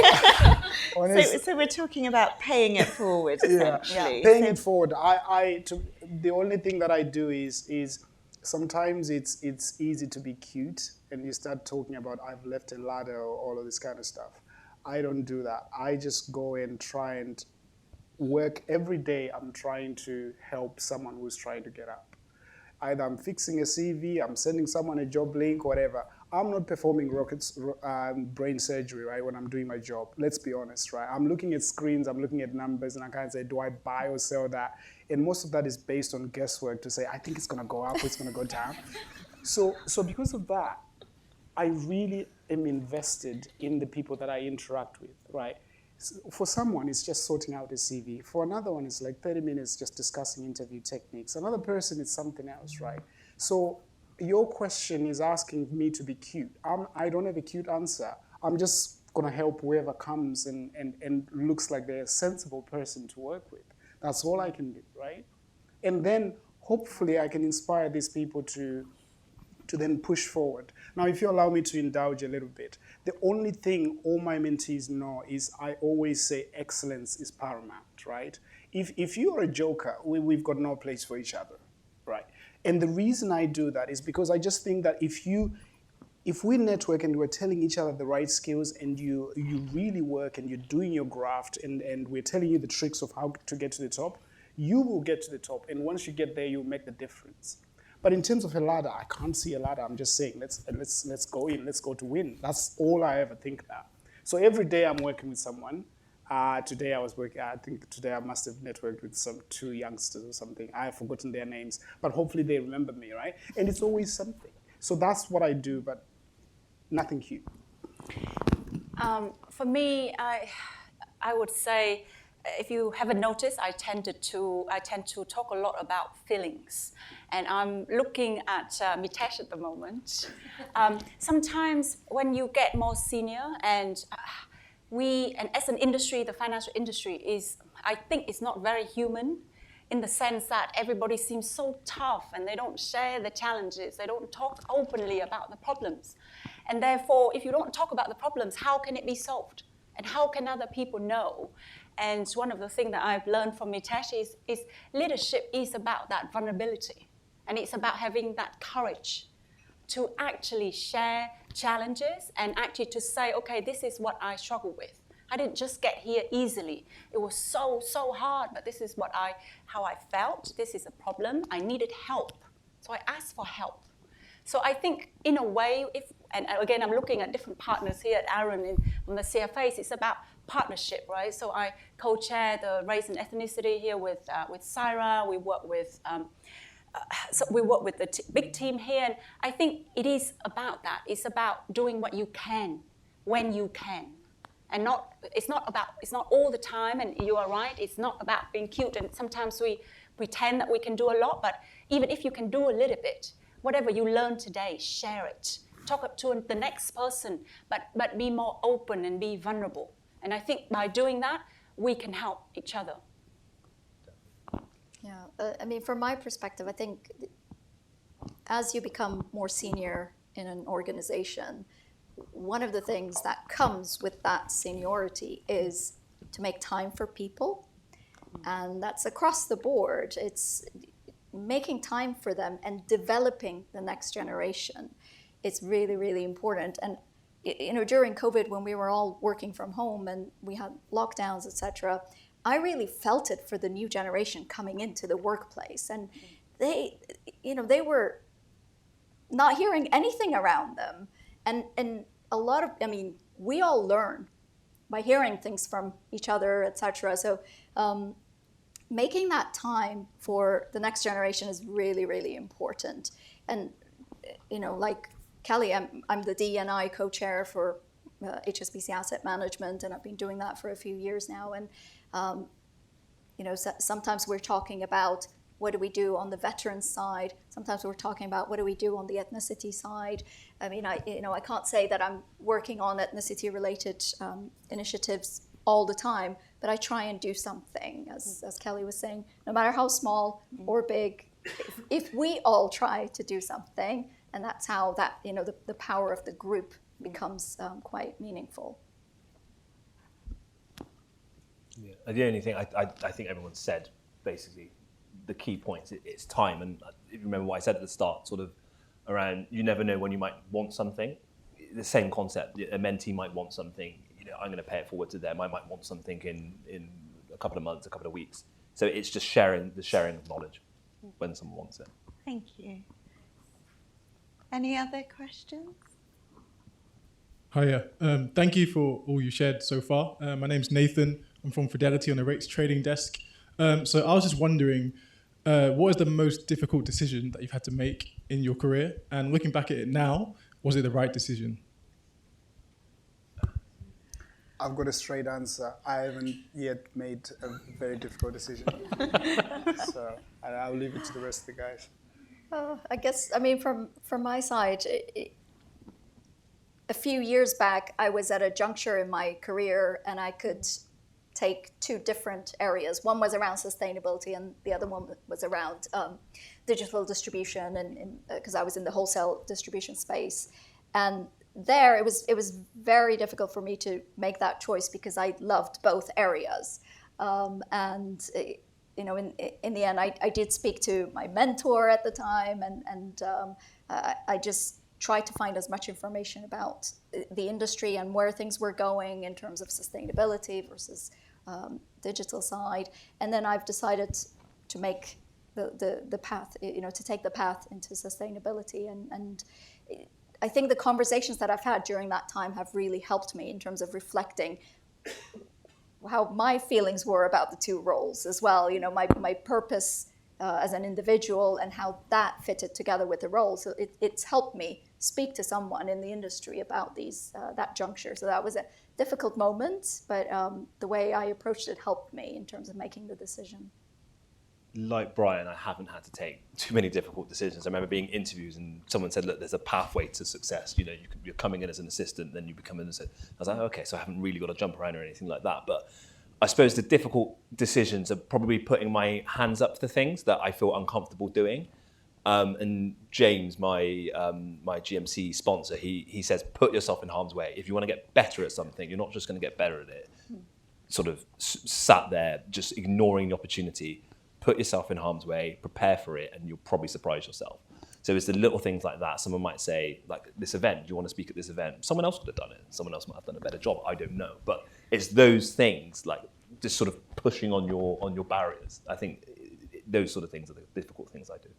Honestly, So we're talking about paying it forward, essentially. paying So- it forward. The only thing that I do is sometimes it's easy to be cute and you start talking about I've left a ladder or all of this kind of stuff. I don't do that. I just go and try and work every day. I'm trying to help someone who's trying to get up. Either I'm fixing a CV, I'm sending someone a job link, whatever. I'm not performing brain surgery, right, when I'm doing my job. Let's be honest, right? I'm looking at screens, I'm looking at numbers, and I can't say, do I buy or sell that? And most of that is based on guesswork to say, I think it's going to go up, it's going to go down. So because of that, I really am invested in the people that I interact with, right? For someone, it's just sorting out a CV. For another one, it's like 30 minutes just discussing interview techniques. Another person, it's something else, right? So your question is asking me to be cute. I don't have a cute answer. I'm just going to help whoever comes and looks like they're a sensible person to work with. That's all I can do, right? And then hopefully I can inspire these people to then push forward. Now, if you allow me to indulge a little bit, the only thing all my mentees know is I always say excellence is paramount, right? If you're a joker, we've got no place for each other, right? And the reason I do that is because I just think that if we network and we're telling each other the right skills and you really work and you're doing your graft and we're telling you the tricks of how to get to the top, you will get to the top. And once you get there, you'll make the difference. But in terms of a ladder, I can't see a ladder. I'm just saying, let's go in, let's go to win. That's all I ever think about. So every day I'm working with someone. Today I was working, I think today I must have networked with two youngsters or something. I have forgotten their names, but hopefully they remember me, right? And it's always something. So that's what I do, but nothing cute. For me, I would say, if you haven't noticed, I tend to talk a lot about feelings, and I'm looking at Mitesh at the moment. Sometimes when you get more senior, and as an industry, the financial industry I think it's not very human, in the sense that everybody seems so tough and they don't share the challenges, they don't talk openly about the problems, and therefore, if you don't talk about the problems, how can it be solved? And how can other people know? And one of the things that I've learned from Mitesh is leadership is about that vulnerability. And it's about having that courage to actually share challenges and actually to say, okay, this is what I struggle with. I didn't just get here easily. It was so hard, but this is how I felt. This is a problem. I needed help. So I asked for help. So I think in a way, and again, I'm looking at different partners here at Aaron on the CFAs, it's about partnership, right? So I co-chair the race and ethnicity here with Syra. We work with the big team here, and I think it is about that. It's about doing what you can when you can, and it's not all the time. And you are right. It's not about being cute, and sometimes we pretend that we can do a lot. But even if you can do a little bit, whatever you learn today, share it. Talk up to the next person, but be more open and be vulnerable. And I think by doing that, we can help each other. Yeah, I mean, from my perspective, I think as you become more senior in an organization, one of the things that comes with that seniority is to make time for people. And that's across the board. It's making time for them and developing the next generation. It's really, really important. And during COVID, when we were all working from home and we had lockdowns, etc., I really felt it for the new generation coming into the workplace. And they were not hearing anything around them. And a lot of, we all learn by hearing things from each other, etc. So making that time for the next generation is really, really important. And, like Kelly, I'm the D&I co-chair for HSBC Asset Management, and I've been doing that for a few years now. And, sometimes we're talking about what do we do on the veterans side. Sometimes we're talking about what do we do on the ethnicity side. I can't say that I'm working on ethnicity-related initiatives all the time, but I try and do something, as Kelly was saying, no matter how small or big. If we all try to do something, and that's how that, the power of the group becomes quite meaningful. Yeah. The only thing I think everyone said, basically, the key points, it's time. And if you remember what I said at the start, sort of around, you never know when you might want something. The same concept, a mentee might want something, I'm going to pay it forward to them. I might want something in a couple of months, a couple of weeks. So it's just sharing of knowledge when someone wants it. Thank you. Any other questions? Hiya. Thank you for all you shared so far. My name's Nathan. I'm from Fidelity on the rates trading desk. So I was just wondering, what is the most difficult decision that you've had to make in your career? And looking back at it now, was it the right decision? I've got a straight answer. I haven't yet made a very difficult decision. So I'll leave it to the rest of the guys. I guess, from my side, a few years back, I was at a juncture in my career and I could take two different areas. One was around sustainability and the other one was around digital distribution, and because I was in the wholesale distribution space. And there, it was very difficult for me to make that choice because I loved both areas. In the end, I did speak to my mentor at the time, and I just tried to find as much information about the industry and where things were going in terms of sustainability versus digital side. And then I've decided to make the path, to take the path into sustainability. And I think the conversations that I've had during that time have really helped me in terms of reflecting how my feelings were about the two roles as well. My purpose as an individual and how that fitted together with the role. So it's helped me speak to someone in the industry about that juncture. So that was a difficult moment, but the way I approached it helped me in terms of making the decision. Like Brian, I haven't had to take too many difficult decisions. I remember being interviews and someone said, look, there's a pathway to success. You're coming in as an assistant, then you become an assistant. I was like, okay, so I haven't really got to jump around or anything like that. But I suppose the difficult decisions are probably putting my hands up to things that I feel uncomfortable doing. And James, my GMC sponsor, he says, put yourself in harm's way. If you want to get better at something, you're not just going to get better at it. Sort of sat there, just ignoring the opportunity. Put yourself in harm's way, prepare for it, and you'll probably surprise yourself. So it's the little things like that. Someone might say, like, this event, do you want to speak at this event? Someone else could have done it. Someone else might have done a better job. I don't know. But it's those things, like just sort of pushing on your barriers. I think those sort of things are the difficult things I do.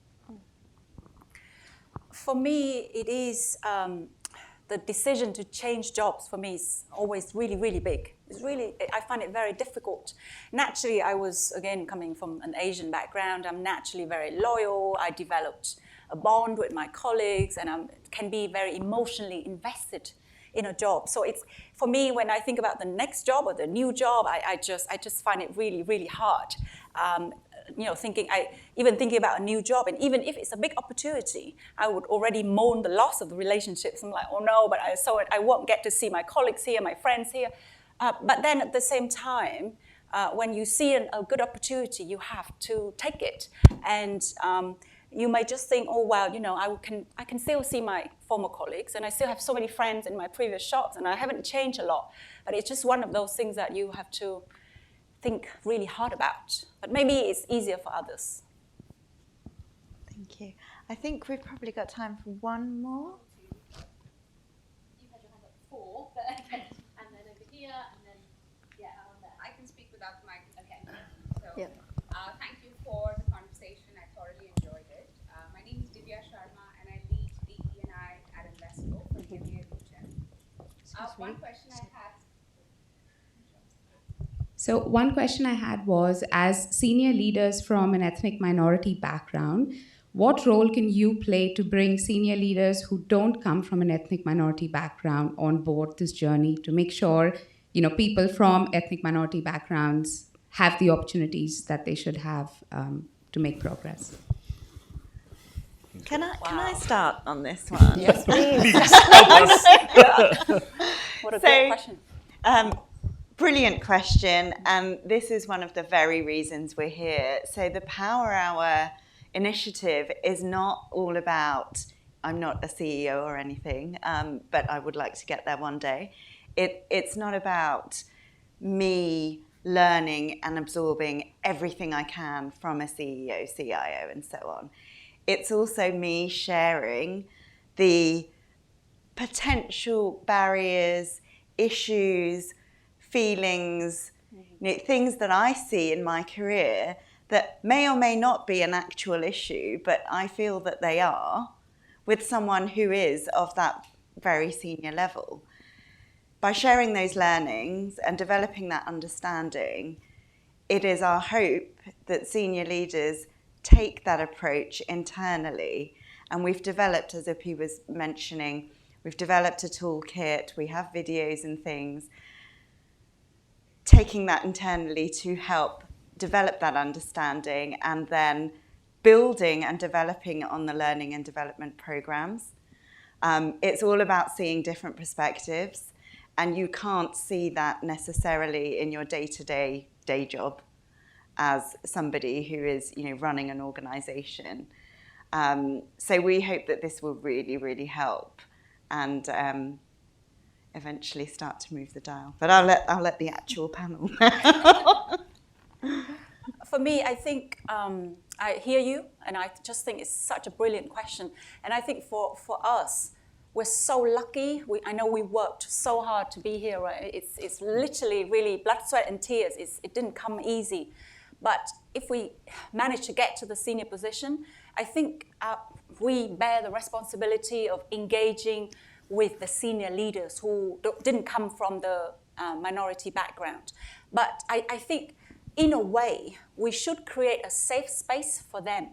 For me, it is the decision to change jobs for me is always really, really big. I find it very difficult. Naturally, I was, again, coming from an Asian background. I'm naturally very loyal. I developed a bond with my colleagues, and I can be very emotionally invested in a job. So it's, for me, when I think about the next job or the new job, I just find it really, really hard. Thinking about a new job, and even if it's a big opportunity, I would already mourn the loss of the relationships. I'm like, oh no, but I won't get to see my colleagues here, my friends here. But then at the same time, when you see a good opportunity, you have to take it. And you may just think, oh well, I can still see my former colleagues, and I still have so many friends in my previous shops, and I haven't changed a lot. But it's just one of those things that you have to think really hard about. But maybe it's easier for others. Thank you. I think we've probably got time for one more. You had your hand up before, but okay. And then over here, and then, on there. I can speak without the mic. Okay. So, thank you for the conversation. I thoroughly enjoyed it. My name is Divya Sharma, and I lead the E&I at Invesco for the EMEA region. One question I had was, as senior leaders from an ethnic minority background, what role can you play to bring senior leaders who don't come from an ethnic minority background on board this journey to make sure, people from ethnic minority backgrounds have the opportunities that they should have to make progress? Can I start on this one? Yes, please. What a great question. Brilliant question, and this is one of the very reasons we're here. So the Power Hour initiative is not all about I'm not a CEO or anything, but I would like to get there one day. It's not about me learning and absorbing everything I can from a CEO, CIO, and so on. It's also me sharing the potential barriers, issues, feelings, things that I see in my career that may or may not be an actual issue, but I feel that they are, with someone who is of that very senior level. By sharing those learnings and developing that understanding, it is our hope that senior leaders take that approach internally. And we've developed, as Upi was mentioning, we've developed a toolkit, we have videos and things, taking that internally to help develop that understanding and then building and developing on the learning and development programs. It's all about seeing different perspectives, and you can't see that necessarily in your day-to-day day job as somebody who is, running an organization. So we hope that this will really, really help and eventually start to move the dial. But I'll let the actual panel. For me, I think I hear you, and I just think it's such a brilliant question. And I think for us, we're so lucky. I know we worked so hard to be here. Right? It's literally really blood, sweat, and tears. It didn't come easy. But if we manage to get to the senior position, I think we bear the responsibility of engaging with the senior leaders who didn't come from the minority background. But I think, in a way, we should create a safe space for them.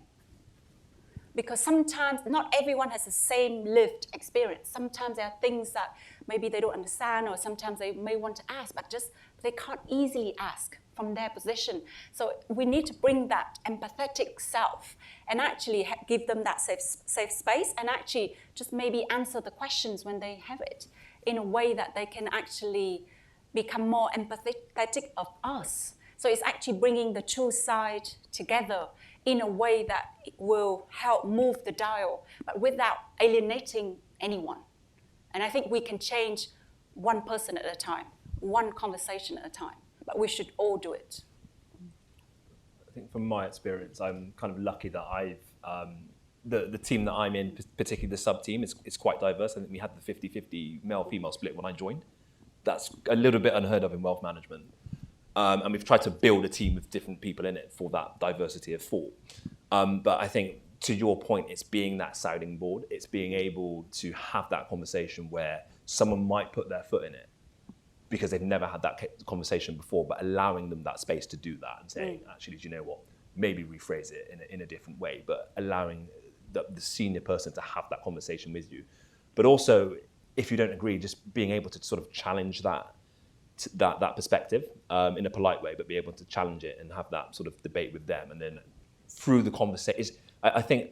Because sometimes not everyone has the same lived experience. Sometimes there are things that maybe they don't understand, or sometimes they may want to ask, but just they can't easily ask from their position. So we need to bring that empathetic self and actually give them that safe space, and actually just maybe answer the questions when they have it in a way that they can actually become more empathetic of us. So it's actually bringing the two sides together in a way that will help move the dial, but without alienating anyone. And I think we can change one person at a time, one conversation at a time, but we should all do it. I think from my experience, I'm kind of lucky that the team that I'm in, particularly the sub-team, is quite diverse. I think we had the 50-50 male-female split when I joined. That's a little bit unheard of in wealth management. And we've tried to build a team with different people in it for that diversity of thought. But I think, to your point, it's being that sounding board. It's being able to have that conversation where someone might put their foot in it because they've never had that conversation before, but allowing them that space to do that and saying, actually, do you know what? Maybe rephrase it in a different way, but allowing the senior person to have that conversation with you. But also, if you don't agree, just being able to sort of challenge that perspective in a polite way, but be able to challenge it and have that sort of debate with them. And then through the conversation, I think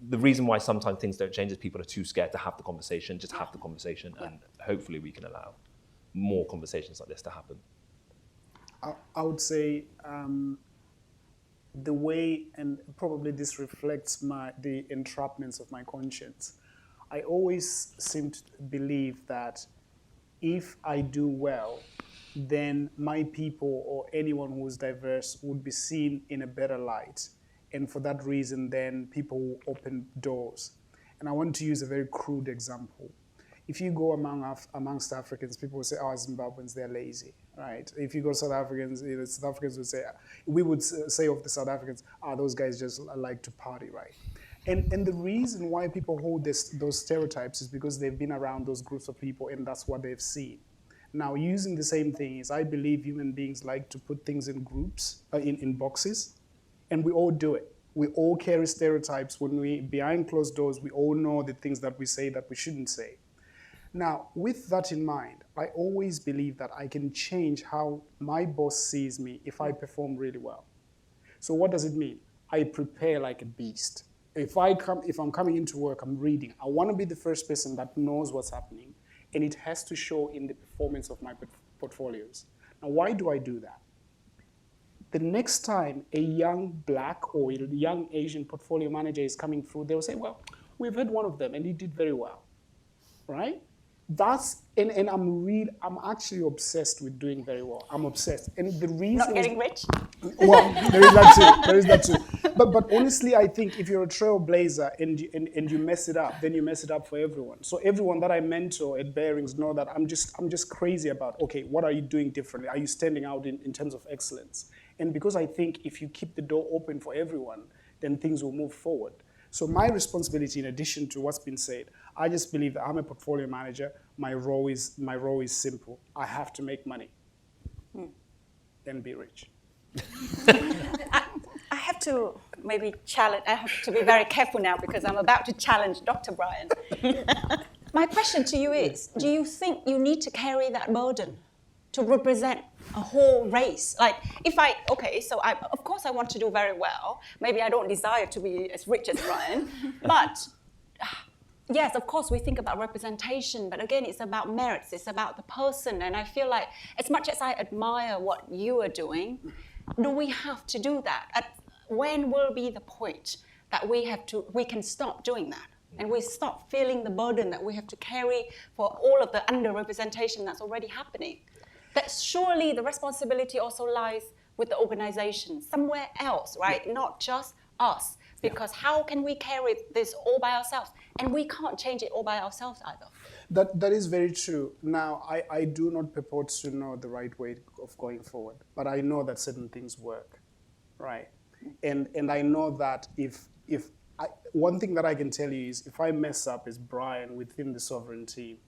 the reason why sometimes things don't change is people are too scared to have the conversation. Just have the conversation, and hopefully we can allow more conversations like this to happen. I would say the way, and probably this reflects the entrapments of my conscience, I always seem to believe that if I do well, then my people or anyone who is diverse would be seen in a better light. And for that reason, then people will open doors. And I want to use a very crude example. If you go amongst Africans, people will say, oh, Zimbabweans, they're lazy, right? If you go South Africans, South Africans would say, we would say of the South Africans, those guys just like to party, right? And the reason why people hold those stereotypes is because they've been around those groups of people and that's what they've seen. Now, using the same thing is, I believe human beings like to put things in groups, in boxes, and we all do it. We all carry stereotypes. When behind closed doors, we all know the things that we say that we shouldn't say. Now, with that in mind, I always believe that I can change how my boss sees me if I perform really well. So what does it mean? I prepare like a beast. If I'm coming into work, I'm reading. I want to be the first person that knows what's happening, and it has to show in the performance of my portfolios. Now, why do I do that? The next time a young Black or a young Asian portfolio manager is coming through, they'll say, well, we've had one of them, and he did very well, right? That's and I'm actually obsessed with doing very well. I'm obsessed, and the reason Not getting rich? well, there is that too. There is that too. But honestly, I think if you're a trailblazer and you mess it up, then you mess it up for everyone. So everyone that I mentor at Bearings know that I'm just crazy about, okay, what are you doing differently? Are you standing out in terms of excellence? And because I think if you keep the door open for everyone, then things will move forward. So my responsibility, in addition to what's been said, I just believe that I'm a portfolio manager. My role is simple. I have to make money and be rich. I have to maybe challenge, I have to be very careful now because I'm about to challenge Dr. Brian. My question to you is, do you think you need to carry that burden to represent a whole race? Like, of course I want to do very well. Maybe I don't desire to be as rich as Brian, but yes, of course we think about representation, but again, it's about merits, it's about the person, and I feel like as much as I admire what you are doing, do we have to do that? When will be the point that we can stop doing that? And we stop feeling the burden that we have to carry for all of the underrepresentation that's already happening. That surely the responsibility also lies with the organization, somewhere else, right? Yeah. Not just us. Because how can we carry this all by ourselves? And we can't change it all by ourselves either. That is very true. Now, I do not purport to know the right way of going forward, but I know that certain things work, right? And I know that one thing that I can tell you is if I mess up as Brian within the Sovereign team,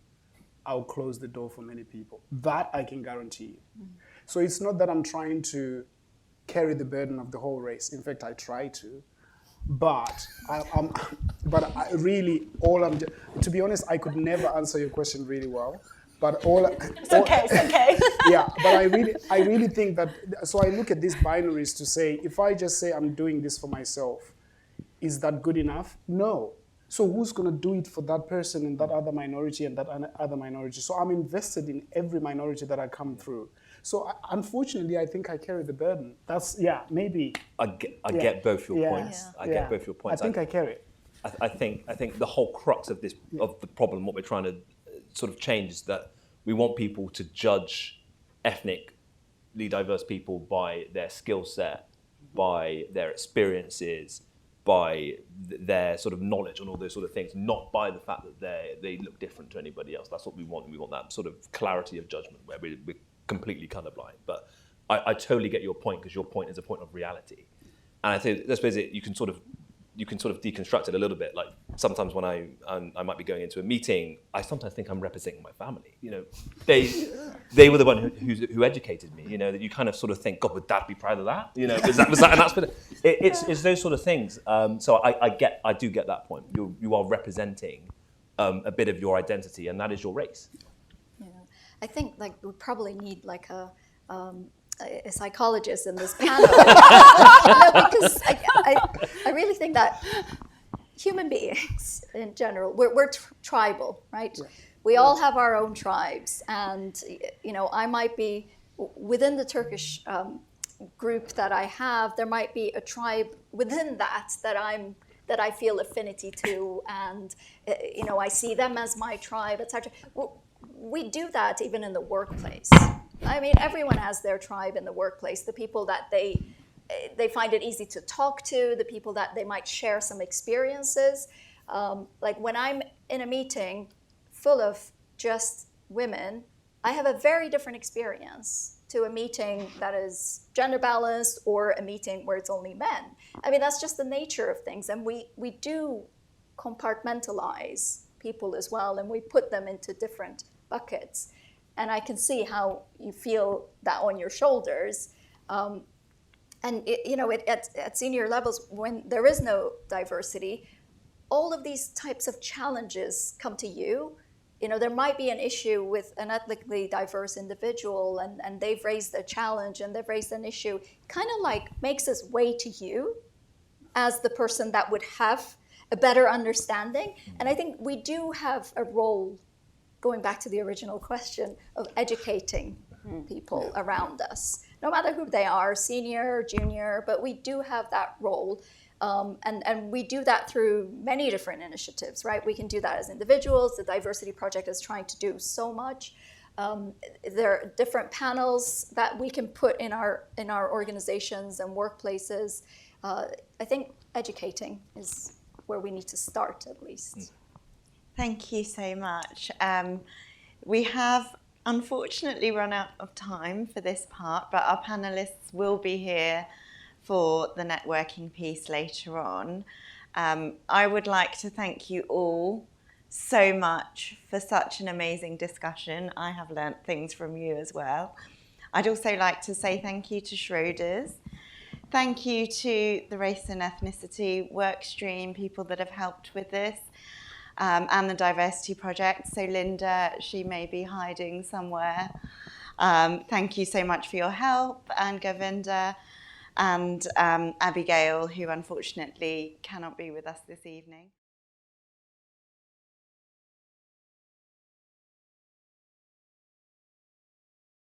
I'll close the door for many people. That I can guarantee you. Mm-hmm. So it's not that I'm trying to carry the burden of the whole race. In fact, I try to. But to be honest, I could never answer your question really well. But it's okay. Yeah, but I really think that. So I look at these binaries to say, if I just say I'm doing this for myself, is that good enough? No. So who's going to do it for that person and that other minority and that other minority? So I'm invested in every minority that I come through. So unfortunately, I think I carry the burden. Maybe. I get both your points. I get both your points. I think I carry it. I think the whole crux of this of the problem, what we're trying to sort of change, is that we want people to judge ethnically diverse people by their skill set, by their experiences, by their sort of knowledge and all those sort of things, not by the fact that they look different to anybody else. That's what we want. We want that sort of clarity of judgment where we're completely colorblind. But I totally get your point, because your point is a point of reality. And I suppose you can sort of deconstruct it a little bit. Like sometimes when I might be going into a meeting, I sometimes think I'm representing my family. You know, they were the one who educated me. You know, that you kind of sort of think, God, would Dad be proud of that? You know, was that, and that's it's those sort of things. So I do get that point. You are representing a bit of your identity, and that is your race. Yeah, I think like we probably need like a psychologist in this panel. Because I really think that human beings in general, we're tribal, right? Yeah. We all have our own tribes, and you know, I might be within the Turkish group that I have. There might be a tribe within that I feel affinity to, and you know, I see them as my tribe, etc. We do that even in the workplace. I mean, everyone has their tribe in the workplace, the people that they find it easy to talk to, the people that they might share some experiences. Like when I'm in a meeting full of just women, I have a very different experience to a meeting that is gender balanced or a meeting where it's only men. I mean, that's just the nature of things. And we do compartmentalize people as well, and we put them into different buckets. And I can see how you feel that on your shoulders. And at senior levels, when there is no diversity, all of these types of challenges come to you. You know, there might be an issue with an ethnically diverse individual, and they've raised a challenge and they've raised an issue, kind of like makes its way to you as the person that would have a better understanding. And I think we do have a role, going back to the original question, of educating people around us, no matter who they are, senior, junior, but we do have that role. And we do that through many different initiatives, right? We can do that as individuals. The Diversity Project is trying to do so much. There are different panels that we can put in our organizations and workplaces. I think educating is where we need to start, at least. Thank you so much. We have unfortunately run out of time for this part, but our panelists will be here for the networking piece later on. I would like to thank you all so much for such an amazing discussion. I have learnt things from you as well. I'd also like to say thank you to Schroders. Thank you to the Race and Ethnicity Workstream, people that have helped with this, and the Diversity Project. So Linda, she may be hiding somewhere. Thank you so much for your help, and Govinda, and Abigail, who unfortunately cannot be with us this evening.